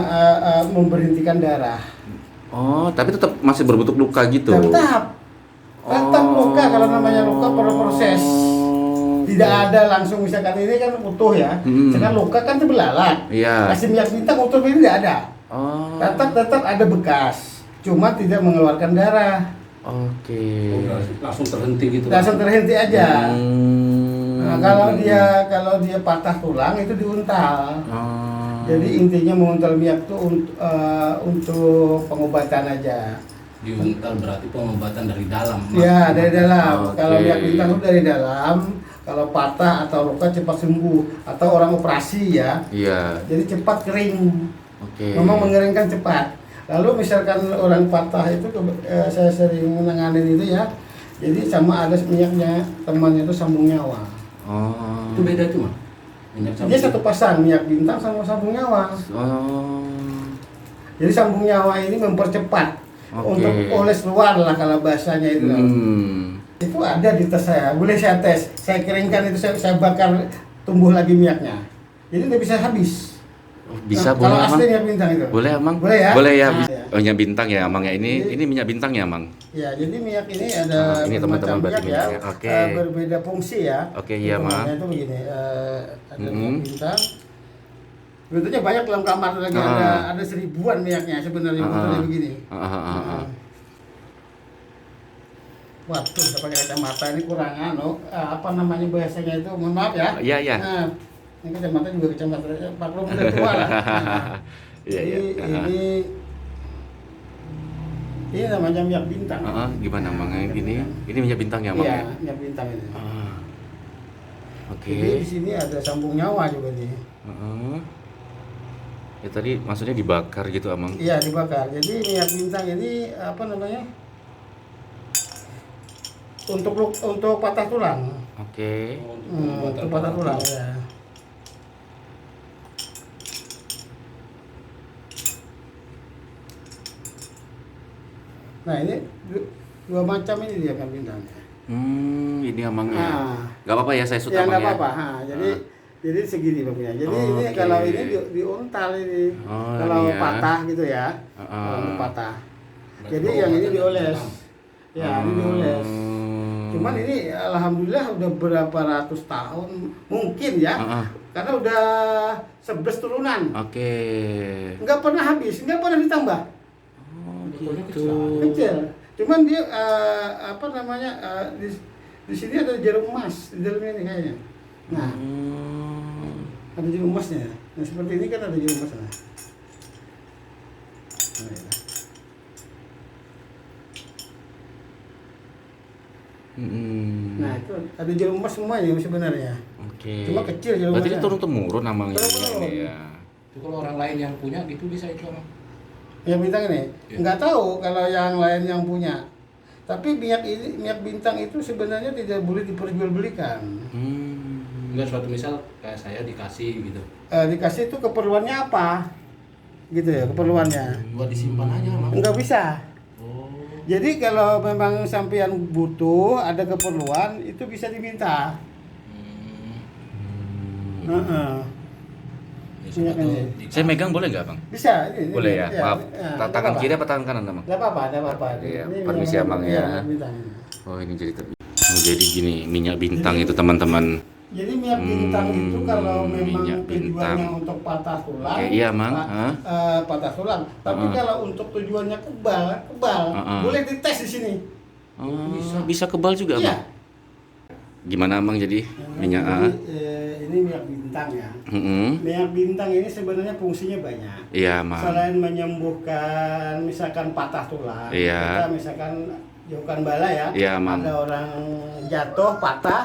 memberhentikan darah. Oh, tapi tetap masih berbentuk luka gitu. Tetap luka. Kalau namanya luka perlu proses. Tidak ada langsung, misalkan ini kan utuh ya. Sedangkan luka kan terbelalak. Iya. Kasih minyak bintang utuh ini tidak ada. Tetap ada bekas. Cuma tidak mengeluarkan darah. Oke. Langsung terhenti gitu. Langsung terhenti aja. Nah, kalau dia patah tulang itu diuntal. Jadi intinya menguntal minyak itu untuk pengobatan aja. Diuntal berarti pengobatan dari dalam. Ya, dari dalam. Kalau minyak bintang itu dari dalam. Kalau patah atau luka cepat sembuh, atau orang operasi ya. Iya. Jadi cepat kering. Oke. Memang mengeringkan cepat. Lalu misalkan orang patah itu saya sering menanganin itu ya. Jadi sama ada minyaknya, temannya itu sambung nyawa. Itu beda tuh, Mas. Dia satu pasang minyak bintang sama sambung nyawa. Jadi sambung nyawa ini mempercepat untuk oles luar lah kalau bahasanya itu. Itu ada di tes saya, boleh saya tes. Saya keringkan itu, saya bakar, tumbuh lagi minyaknya. Jadi udah bisa habis. Bisa, nah, boleh kalau Amang? asli minyak bintang itu. Boleh Amang? Boleh ya? Boleh ya. Nah, Oh, minyak bintang ya Amang ya. Ini minyak bintang ya Amang. Ya, jadi minyak ini ada ini teman-teman bermacam berarti minyak ya. minyaknya. Oke. Berbeda fungsi ya. Oke, iya Mang. Itu begini, ada minyak bintang. Bentuknya banyak dalam kamar lagi, ada seribuan minyaknya sebenarnya bentuknya begini. Waduh, udah pakai kacamata ini kurang apa namanya bahasanya itu, mohon maaf ya. Iya, iya. Nah, ini kacamata juga kacamata 40 udah tua lah. Iya, iya. Ini namanya minyak bintang. Gimana Mang? Ini minyak bintang ya Mang? Iya, minyak bintang ini. Oke. Jadi di sini ada sambung nyawa juga nih. Ya tadi maksudnya dibakar gitu Amang? Iya, dibakar. Jadi minyak bintang ini apa namanya? Untuk patah tulang. Oke. Untuk patah tulang ya. Nah ini dua macam ini dia minyak bintangnya. Ini Amangnya. Gak apa-apa ya, saya suka ya, Amang ya. Nggak apa-apa. Jadi segini Bang ya. Jadi ini kalau ini diuntal ini. Kalau ini ya. patah gitu ya. Kalau patah. Jadi yang ini dioles. Ya, ini dioles. Cuman ini alhamdulillah udah berapa ratus tahun mungkin ya. Karena udah 11 turunan. Oke. Nggak pernah habis, nggak pernah ditambah. Gitu. Kecil. Cuman dia apa namanya di sini ada jarum emas di dalamnya ini kayaknya. Nah, ada jarum emasnya. Nah seperti ini kan ada jarum emas. Nah itu ada jarum emas semuanya sebenarnya. Oke. Cuma kecil jarum berarti emasnya. ini turun-temurun Amangnya ini ya. Itu kalau orang lain yang punya gitu bisa itu Amang? Minyak bintang ini? Nggak tahu kalau yang lain yang punya. Tapi minyak bintang itu sebenarnya tidak boleh diperjualbelikan. Enggak, suatu misal kayak saya dikasih gitu. Dikasih itu keperluannya apa? Gitu ya, keperluannya. Buat disimpan aja Amang? Enggak bisa. Jadi kalau memang sampean butuh, ada keperluan, itu bisa diminta. Saya megang boleh nggak Bang? Bisa. Boleh ya? Maaf. Tangan kiri apa tangan kanan Bang? Nggak apa-apa, nggak apa-apa. Iya, permisi Abang ya. Oh ini jadi gini minyak bintang itu teman-teman. Jadi minyak bintang itu kalau memang tujuannya bintang untuk patah tulang, iya Mang. patah tulang. Tapi kalau untuk tujuannya kebal, boleh dites di sini. Bisa kebal juga Iya. Bang? Gimana Mang jadi minyak ini minyak bintang ya. Minyak bintang ini sebenarnya fungsinya banyak. Iya Mang. Selain menyembuhkan misalkan patah tulang, Iya. kita misalkan jauhkan bala ya. Iya Mang. Ada orang jatuh patah.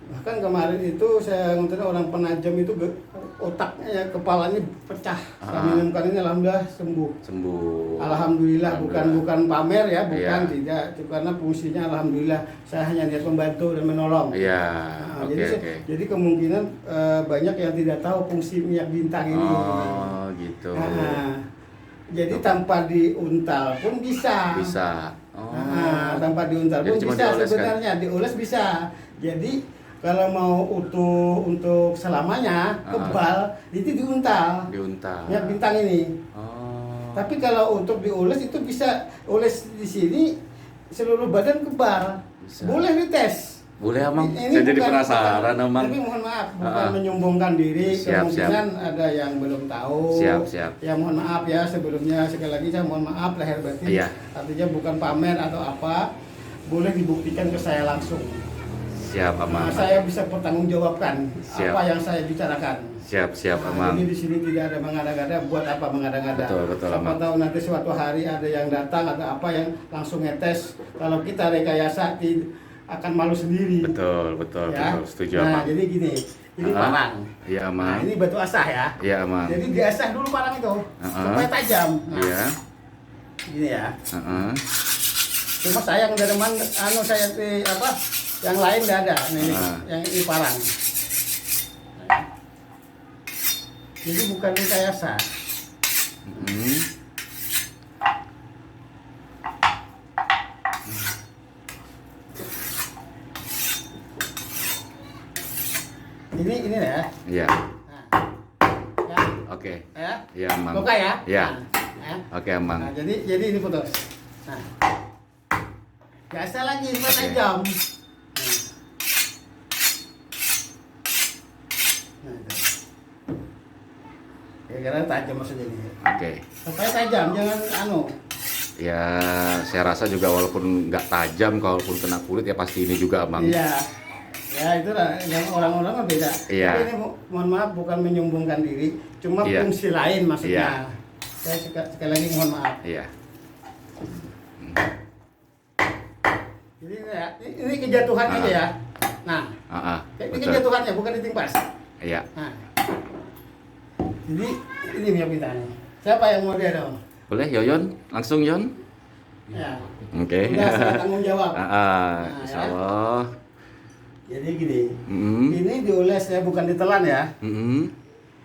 Bahkan kemarin itu saya ngonten orang penajam itu otaknya, kepalanya pecah. Saya minumkan ini alhamdulillah sembuh. Alhamdulillah, bukan pamer ya, bukan tidak. Itu karena fungsinya alhamdulillah saya hanya niat membantu dan menolong. Iya. Jadi kemungkinan banyak yang tidak tahu fungsi minyak bintang ini. Oh, gitu. Jadi tanpa diuntal pun bisa. Tanpa diuntal pun bisa sebenarnya, dioles bisa. Jadi kalau mau utuh untuk selamanya, kebal, itu diuntal. Minyak bintang ini. Tapi kalau untuk dioles itu bisa oles di sini seluruh badan kebal. Bisa. Boleh dites. Boleh Amang. Saya jadi penasaran Amang. Tapi mohon maaf, bukan menyombongkan diri. Kemungkinan ada yang belum tahu. Siap. Ya mohon maaf ya sebelumnya, sekali lagi saya mohon maaf lahir batin. Artinya bukan pamer atau apa. Boleh dibuktikan ke saya langsung. Siap Amang. Saya bisa pertanggungjawabkan apa yang saya bicarakan. Siap Amang. Jadi di sini tidak ada mengada-ngada. Buat apa mengada-ngada? Betul Siapa tahu nanti suatu hari ada yang datang atau apa yang langsung ngetes. Kalau kita rekayasa akan malu sendiri. Betul. Setuju Amang. Jadi gini, ini parang. Iya Amang. Ini batu asah ya. Iya Amang. Jadi diasah dulu parang itu supaya tajam. Iya. Gini ya. Cuma sayang daleman saya yang lain nggak ada, yang ini parang. Jadi bukan rekayasa. Ini ya. Iya. Ya. Oke. Ya. Iya Amang. Buka ya. Iya. Oke Amang. Jadi ini putus. Biasa lagi tajam. Karena tajam maksudnya ini. Supaya tajam, jangan Ya, saya rasa juga walaupun nggak tajam, kalaupun kena kulit ya pasti ini juga Amang. Iya. Ya itulah, yang orang-orang beda. Iya. Tapi ini mohon maaf bukan menyombongkan diri, cuma fungsi lain maksudnya. Saya sekali lagi mohon maaf. Iya. Jadi ini kejatuhannya ya. Nah, ini kejatuhannya bukan ditimpas. Iya. Nah. Jadi ini minyak bintang. Siapa yang mau dia dong? Boleh Yoyon, langsung Yon. Ya. Oke. Udah saya tanggung jawab. Insya Allah. Jadi gini, ini dioles ya, bukan ditelan ya.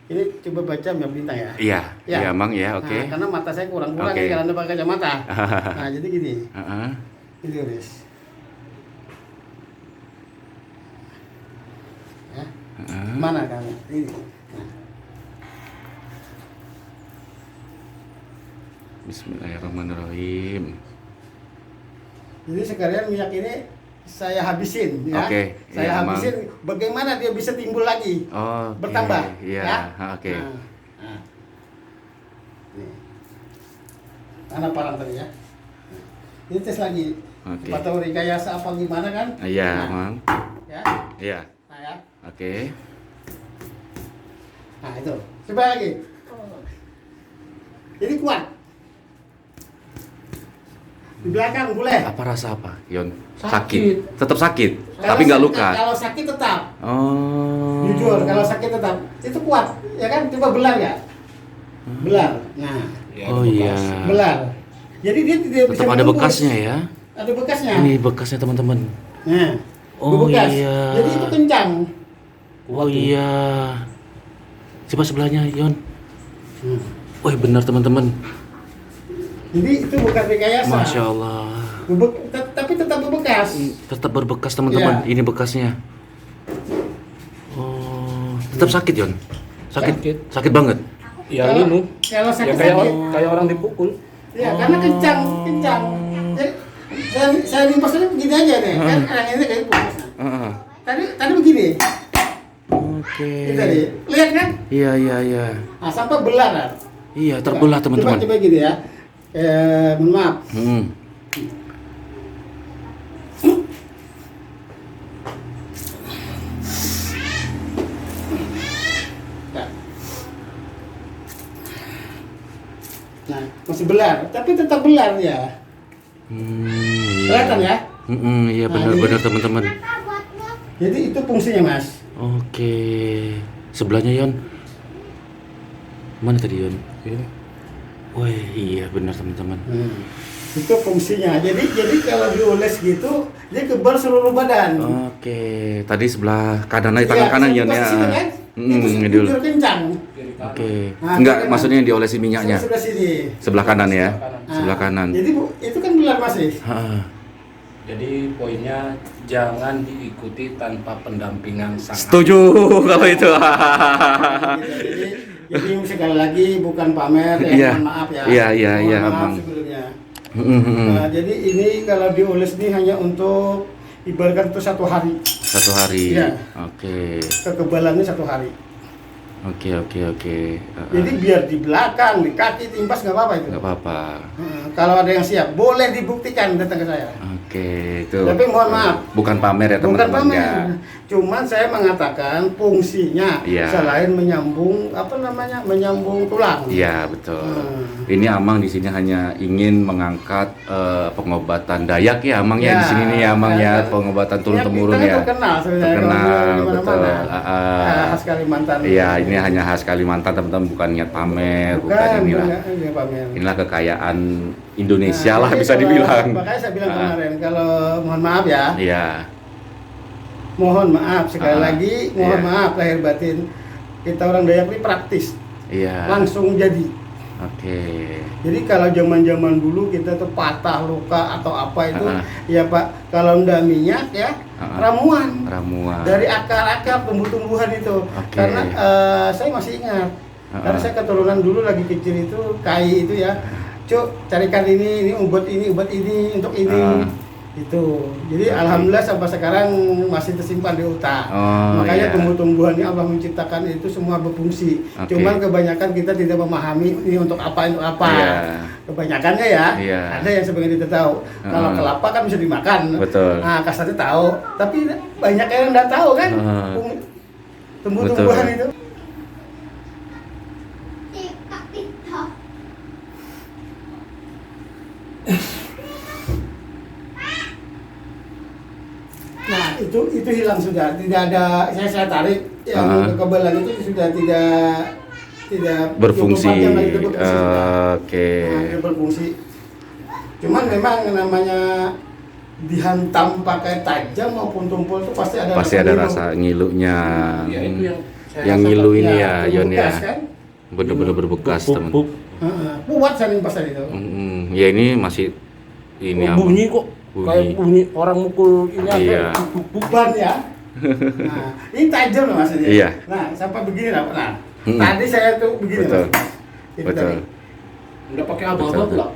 Ini coba baca minyak bintang ya. Iya Amang ya, oke. Nah, karena mata saya kurang-kurang ya, karena pakai kacamata. Nah jadi gini, ini dioles. Ya. Mana kamu? Ini. Bismillahirrahmanirrahim. Jadi sekalian minyak ini saya habisin ya. Saya habisin. Bagaimana dia bisa timbul lagi? Bertambah. Iya. Mana parang tadi ya? Ini tes lagi. Siapa tahu rekayasa apa gimana kan? Iya, Mang. Ya. Iya. Nah, ya. Oke. Nah, itu. Coba lagi. Jadi kuat. Di belakang boleh. Apa rasa apa, Yon? Sakit. Tetap sakit, tapi nggak luka. Kalau sakit tetap. Jujur, kalau sakit tetap. Itu kuat, ya kan? Coba belar ya. Belar. Nah. Iya. Belar. Jadi dia tidak bisa tetap ada bekasnya ya. Ada bekasnya. Ini bekasnya teman-teman. Nah. Bekas. Iya. Jadi itu kencang. Iya. Coba sebelahnya, Yon. Benar teman-teman. Jadi itu bukan rekayasa. Masya Allah. Tapi tetap berbekas. Tetap berbekas teman-teman. Ini bekasnya. Tetap sakit Yon. Sakit banget. Ya ini. Kalau sakit kayak orang dipukul. Ya karena kencang. Jadi saya limpasnya begini aja nih. Kan orang ini kayak putus. Tadi begini. Oke. Tadi lihat kan? Iya. Nah, sampai belar. Iya, terbelah teman-teman. Coba gini ya. Maaf. Nah, masih belar, tapi tetap belar ya. Kelihatan ya? Iya benar-benar teman-teman. Jadi itu fungsinya, Mas. Oke. Sebelahnya Yon. Mana tadi Yon? Wah iya benar teman-teman. Itu fungsinya. Jadi kalau dioles gitu, dia kebal seluruh badan. Oke. Tadi sebelah kanan aja, tangan kanan Yon ya. Kan? Itu tidur kencang. Oke. Nah, Enggak, kan, maksudnya yang diolesi minyaknya. sebelah sini. Sebelah kanan ya. Nah, Sebelah kanan. Jadi itu kan benar Mas. Jadi poinnya jangan diikuti tanpa pendampingan sang Setuju kalau itu. Jadi sekali lagi bukan pamer ya, Iya. mohon maaf ya. Iya, Mohon maaf Abang. sebelumnya. Nah, jadi ini kalau dioles ini hanya untuk ibaratkan itu 1 hari. 1 hari. Iya. Oke. Kekebalannya 1 hari. Oke. Jadi biar di belakang, di kaki, timpas nggak apa-apa itu. Nggak apa-apa. Kalau ada yang siap, boleh dibuktikan datang ke saya. Oke, itu. Tapi mohon maaf. Bukan pamer ya Bukan teman-teman pamer. ya. Cuman saya mengatakan fungsinya Iya. selain menyambung menyambung tulang. Iya betul. Ini Amang di sini hanya ingin mengangkat pengobatan Dayak ya Amang ya, Ya, di sini nih ya Amang ya, kan. pengobatan turun temurun Kita ya. terkenal sebenarnya Terkenal, kalau di betul. mana-mana. Khas Kalimantan. Iya, ini hanya khas Kalimantan teman-teman, bukan niat pamer, bukan inilah. Bukan pamer. Inilah kekayaan Indonesia lah jadi bisa kalau- dibilang. Makanya saya bilang kemarin kalau mohon maaf ya. Iya. Mohon maaf sekali lagi, mohon Iya. maaf lahir batin. Kita orang Dayak ini praktis, Iya. langsung jadi. Oke. Jadi kalau zaman-zaman dulu kita tuh patah luka atau apa itu, Ah. ya Pak, kalau ndak minyak ya ramuan. Ramuan. Dari akar-akar tumbuh-tumbuhan itu. Oke. Karena saya masih ingat, karena saya keturunan dulu lagi kecil itu kai itu ya. Cuk, carikan ini obat ini untuk ini. Itu. Jadi alhamdulillah sampai sekarang masih tersimpan di otak. Makanya Iya. tumbuh-tumbuhan yang Allah menciptakan itu semua berfungsi. Oke. Cuman kebanyakan kita tidak memahami ini untuk apa. Iya. Kebanyakannya ya. Iya. Ada yang sebagian kita tahu. Kalau kelapa kan bisa dimakan. Betul. Nah, kasarnya tahu. Tapi banyak yang nggak tahu kan. Tumbuh-tumbuhan Betul. itu. Nah, itu hilang sudah. Tidak ada saya tarik yang kekebalan itu sudah tidak Berfungsi. 24 jam lagi itu berfungsi sudah. Oke. Nah, dia berfungsi. Cuman memang namanya dihantam pakai tajam maupun tumpul itu pasti ada Rasa ngilunya. Ya, itu Yang ngilu ini ya, Yon ya. bekas, kan? Bener-bener berbekas teman. Kuat saling pas tadi itu. Ya ini masih ini Amang. Bunyi kok Bunyi. kayak bunyi orang mukul ini Iya. aja. Buban ya. Nah, ini tajam loh maksudnya. Iya. Nah, sampai begini lah. Nah, tadi saya tuh begini. Betul. Mas. Itu Betul. tadi. udah pakai abah-abah pula.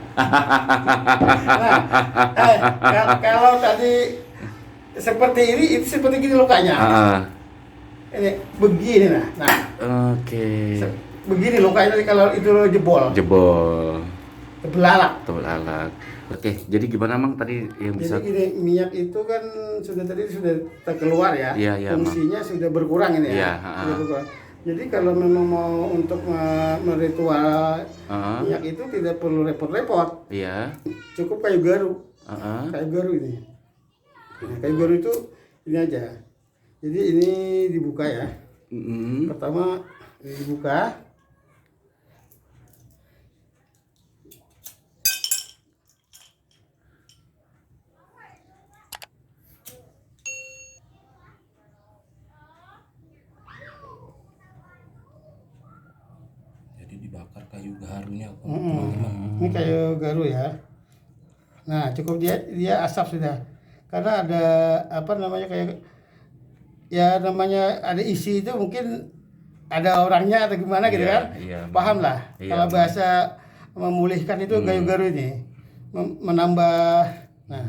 Nah, kalau tadi seperti ini, itu seperti gini lukanya. Ini begini nah. Oke. Begini lukanya tadi kalau itu jebol. Jebol. Belalak. Alat. Oke, jadi gimana Mang tadi yang bisa? Jadi gini, minyak itu kan sudah terkeluar ya. Iya, Fungsinya sudah berkurang ini Iya, ya. Sudah berkurang. Jadi kalau memang mau untuk meritual minyak itu tidak perlu repot-repot. Iya. Cukup kayu garu. Kayu garu ini. Nah, kayu garu itu ini aja. Jadi ini dibuka ya. Pertama ini dibuka. Jadi dibakar kayu garunya Ini kayu garu ya. Nah, cukup dia asap sudah. Karena ada apa namanya kayak ya namanya ada isi itu mungkin ada orangnya atau gimana gitu kan. Iya. Paham lah. Iya. Kalau bahasa memulihkan itu kayu garu ini menambah. Nah,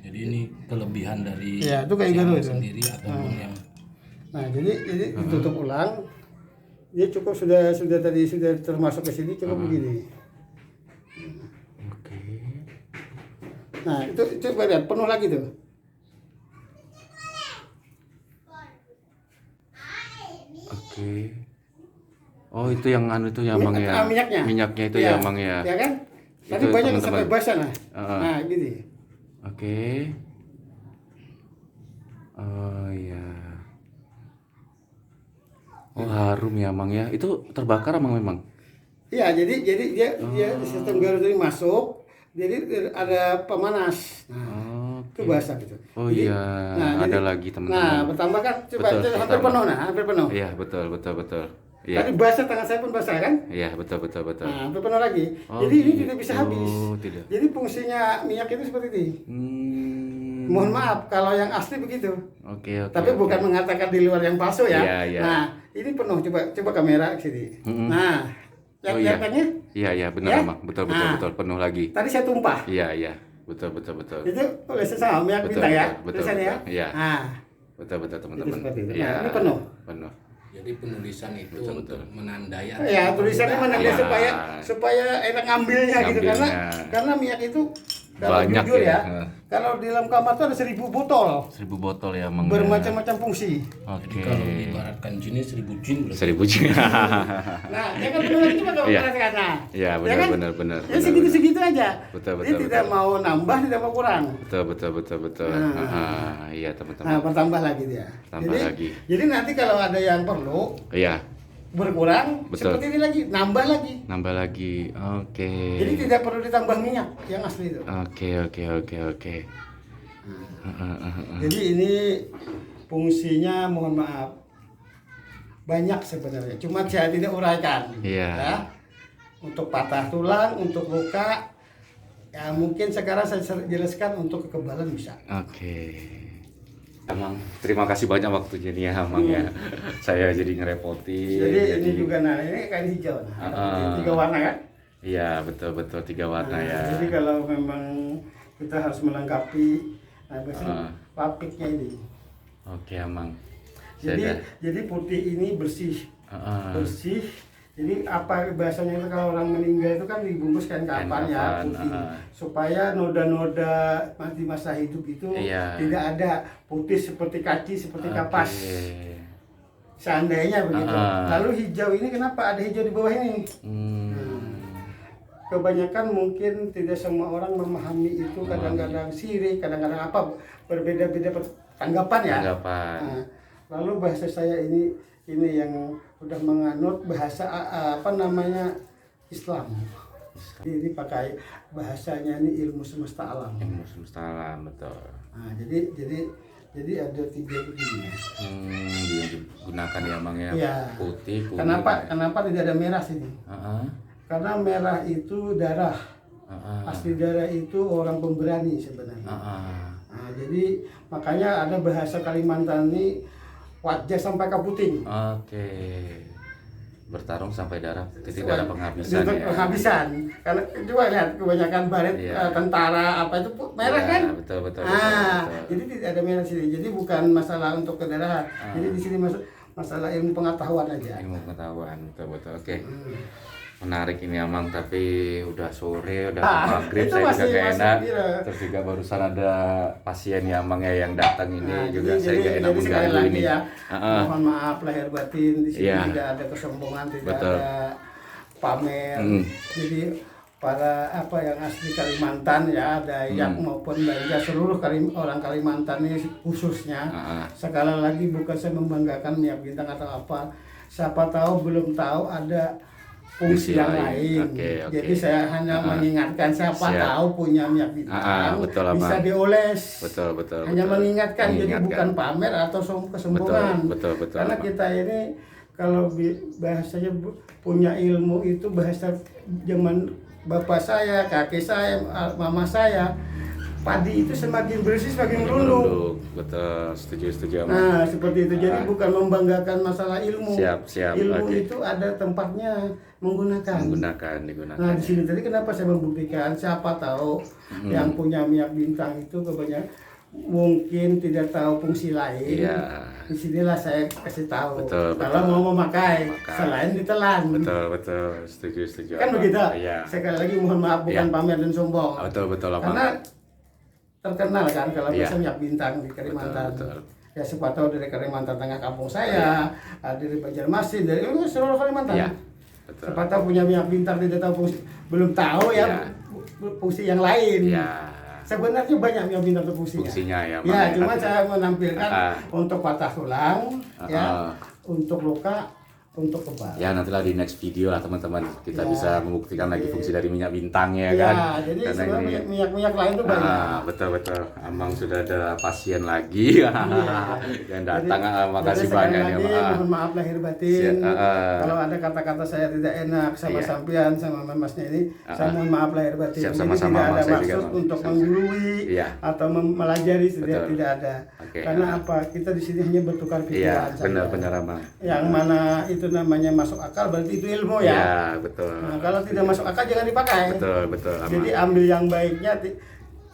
jadi ini kelebihan dari Iya, itu kayu garu itu. sendiri ataupun yang nah jadi ditutup ulang. Dia cukup sudah tadi sudah termasuk ke sini cukup begini. Oke. Nah, itu lihat penuh lagi tuh. Oke. Oh, itu yang itu ya Mang ya. Minyaknya. Minyaknya itu Iya. ya Mang ya. Ya kan? Tadi Itu banyak teman-teman. sampai basah nah. Nah, gini. Oke. Oh iya. Oh harum ya Mang ya. Itu terbakar Mang memang. Iya, jadi dia sistem Garuda ini masuk, jadi ada pemanas. Nah, itu basah gitu. Oh Jadi, iya, ada jadi- lagi Nah, teman-teman. bertambah kan, coba Betul, itu hampir bertambah. penuh, nah, hampir penuh. Iya betul. Iya. Tadi basah, tangan saya pun basah kan? Iya betul. Nah, hampir penuh lagi. Oh, Jadi ini gitu. tidak bisa habis. Tidak. Jadi fungsinya minyak itu seperti ini. Hmm. Mohon maaf kalau yang asli begitu. Oke. Tapi bukan mengatakan di luar yang palsu ya. Iya, iya. Nah, ini penuh. Coba kamera ke sini. Mm-mm. Nah, Oh, iya. kelihatannya Iya benar Ya? Mang. Betul Nah. penuh lagi. tadi saya tumpah. Iya betul. Itu tulisan sama minyak Betul, bintang ya. betul, Tulisannya ya. betul. Iya. Nah, Betul teman-teman. seperti itu. Iya. Nah, ini penuh. Penuh. Jadi penulisan itu Betul. untuk menandai ya tulisannya mana dia Iya. supaya enak ngambilnya gitu Ngambilnya. karena minyak itu kalau Banyak jujur ya. ya. Kalau di dalam kamar tuh ada 1000 botol 1000 botol ya Mang. bermacam-macam fungsi. Oke. Kalau diibaratkan jin 1000 jin berarti. 1000 jin. Nah, dia kan benar itu kalau Iya. perhatikan. Nah, Iya ya kan? benar. Ya segitu-segitu aja. Betul, Dia tidak betul. mau nambah, tidak mau kurang. Betul. Iya Nah, teman-teman. bertambah lagi dia. Tambah lagi. Jadi nanti kalau ada yang perlu Iya, berkurang, Betul. seperti ini lagi, nambah lagi. nambah lagi. Oke. Jadi tidak perlu ditambah minyak yang asli itu. Oke. Jadi ini fungsinya mohon maaf banyak sebenarnya. Cuma saya tidak uraikan. Iya. Ya. Untuk patah tulang, untuk luka, ya mungkin sekarang saya jelaskan untuk kekebalan bisa. Oke. Emang terima kasih banyak waktunya nih ya Amang ya. Saya jadi ngerepotin. Jadi ini juga nah ini kain hijau. Nah, Ah. 3 warna kan? Iya betul 3 warna Nah, ya. Jadi kalau memang kita harus melengkapi, nah biasanya papiknya ini. Oke Amang. Jadi putih ini bersih, Ah. bersih. Jadi apa bahasanya itu kalau orang meninggal itu kan dibungkus kain kafan ya kafan, putih, ah. supaya noda-noda di masa hidup itu Iya. tidak ada putih seperti kaki, seperti kapas. Oke. Seandainya begitu. Ah. Lalu hijau ini kenapa ada hijau di bawah ini? Kebanyakan mungkin tidak semua orang memahami itu, kadang-kadang sirik, kadang-kadang apa, berbeda-beda tanggapan ya. Tanggapan. Nah, lalu bahasa saya ini yang udah menganut bahasa apa namanya Islam. Ini pakai bahasanya ini ilmu semesta alam. Ilmu semesta alam betul. Nah, jadi ada 3 begini. Digunakan ya Mang ya. Iya. Putih, kuning. Kenapa tidak ada merah sini? Heeh. Karena merah itu darah. Asli darah itu orang pemberani sebenarnya. Nah, jadi makanya ada bahasa Kalimantan ini wajah sampai ke puting. Oke. Bertarung sampai darah titik darah penghabisan Untuk ya. penghabisan. Karena coba lihat kebanyakan baret Iya. tentara apa itu merah Iya, kan? betul. Jadi tidak ada merah sini. Jadi bukan masalah untuk kedarahan. Jadi di sini masalah ilmu pengetahuan aja. Ilmu pengetahuan betul. Oke. Menarik ini Amang, tapi udah sore, udah maghrib, itu saya masih- juga gak masih enak. gila. Terus juga barusan ada pasien ya Amang ya yang datang ini Nah, juga saya gak enak sekali mengganggu lagi ini. ya, Heeh. mohon maaf lahir batin di sini Iya. tidak ada kesombongan, tidak Betul. ada pamer. Mm. Jadi para apa yang asli Kalimantan ya, Dayak maupun Banjar, seluruh orang Kalimantan ini khususnya. Sekali lagi bukan saya membanggakan minyak bintang atau apa. Siapa tahu belum tahu ada fungsi Fungsi yang lain. lain. Oke. Jadi saya hanya mengingatkan siapa Siap. tahu punya minyak bintang betul, bisa Abang. dioles. Betul. Hanya mengingatkan, jadi Mengingatkan. bukan pamer atau kesombongan. Betul, Karena Abang. kita ini kalau bahasanya punya ilmu itu bahasa zaman bapak saya, kakek saya, mama saya, padi itu semakin bersih semakin merunduk. Betul, setuju Amang. Nah, seperti itu. Jadi bukan membanggakan masalah ilmu. Siap, Ilmu oke. itu ada tempatnya digunakan. Digunakan. Nah, di sini tadi kenapa saya membuktikan siapa tahu yang punya minyak bintang itu kebanyakan mungkin tidak tahu fungsi lain. Iya. Disinilah saya kasih tahu. Betul. Kalau mau memakai selain ditelan. Betul, setuju. Kan Abang. begitu. Iya. Sekali lagi mohon maaf bukan Iya. pamer dan sombong. Betul Abang. Karena terkenal kan kalau Iya. bisa minyak bintang di Kalimantan. Betul. Ya siapa tahu dari Kalimantan Tengah kampung saya, dari Banjarmasin, dari seluruh Kalimantan. Iya. Betul. Siapa tahu punya minyak bintang tidak tahu fungsi, belum tahu ya Iya. fungsi yang lain. Iya. sebenarnya banyak yang bintang fungsinya. Fungsinya ya. Ya, cuma saya menampilkan untuk patah tulang, ya, untuk luka, untuk kebal. Ya nantilah di next video lah teman-teman kita bisa membuktikan lagi fungsi dari minyak bintang ya, Ya, kan. jadi Karena sebenarnya ini minyak-minyak lain itu banyak. betul. Amang sudah ada pasien lagi yang datang. Makasih Jadi banyak sekali ya. lagi, mohon maaf lahir batin. Kalau ada kata-kata saya tidak enak sama sampean sama masnya ini, saya mohon maaf lahir batin. Siap, Jadi sama-sama, tidak ada saya juga maksud mohon. untuk Sama-sama. menggurui Iya. atau melajari, Betul. tidak ada. Oke. Karena apa? Kita di sini hanya bertukar Iya, pikiran. saja. benar Amang. Yang mana itu namanya masuk akal berarti itu ilmu ya. Ya, betul. Nah, kalau tidak masuk akal jangan dipakai. Betul Amang. Jadi ambil yang baiknya,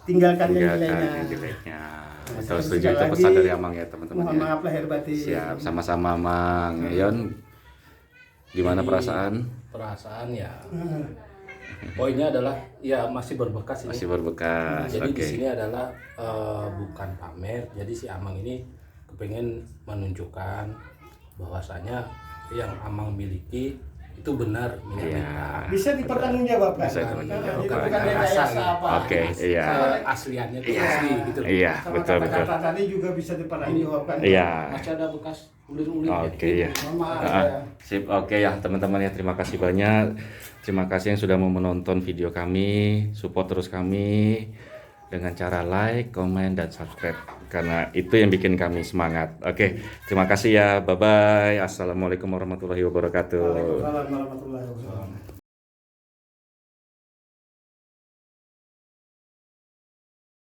tinggalkan yang Tinggalkan jeleknya. yang jeleknya. Nah, Betul, sekali setuju itu lagi, pesan dari Amang ya teman-teman. Mohon Ya. maaf lahir batin. Siap, sama-sama Amang. Yon, gimana Jadi, perasaan? ya poinnya adalah ya masih berbekas ini. Masih berbekas. Jadi di Oke. sini adalah bukan pamer. Jadi si Amang ini kepengen menunjukkan bahwasanya yang Amang miliki itu benar minyak Iya. bintang. Bisa dipertanggungjawabkan. Bisa dipertanggungjawabkan. Jadi bukan Rasa rekayasa gitu. apa. Oke, iya. Asliannya itu asli gitu. Iya, Sama betul. kata-kata tadi juga bisa dipertanggungjawabkan. Iya. Masih ada bekas ulir-ulir. Oke ya. Mohon maaf Ah, ya. Sip, oke ya teman-teman ya, terima kasih banyak. Terima kasih yang sudah mau menonton video kami. Support terus kami dengan cara like, comment, dan subscribe. Karena itu yang bikin kami semangat. Oke, terima kasih ya. Bye-bye. Assalamualaikum warahmatullahi wabarakatuh. Waalaikumsalam warahmatullahi wabarakatuh.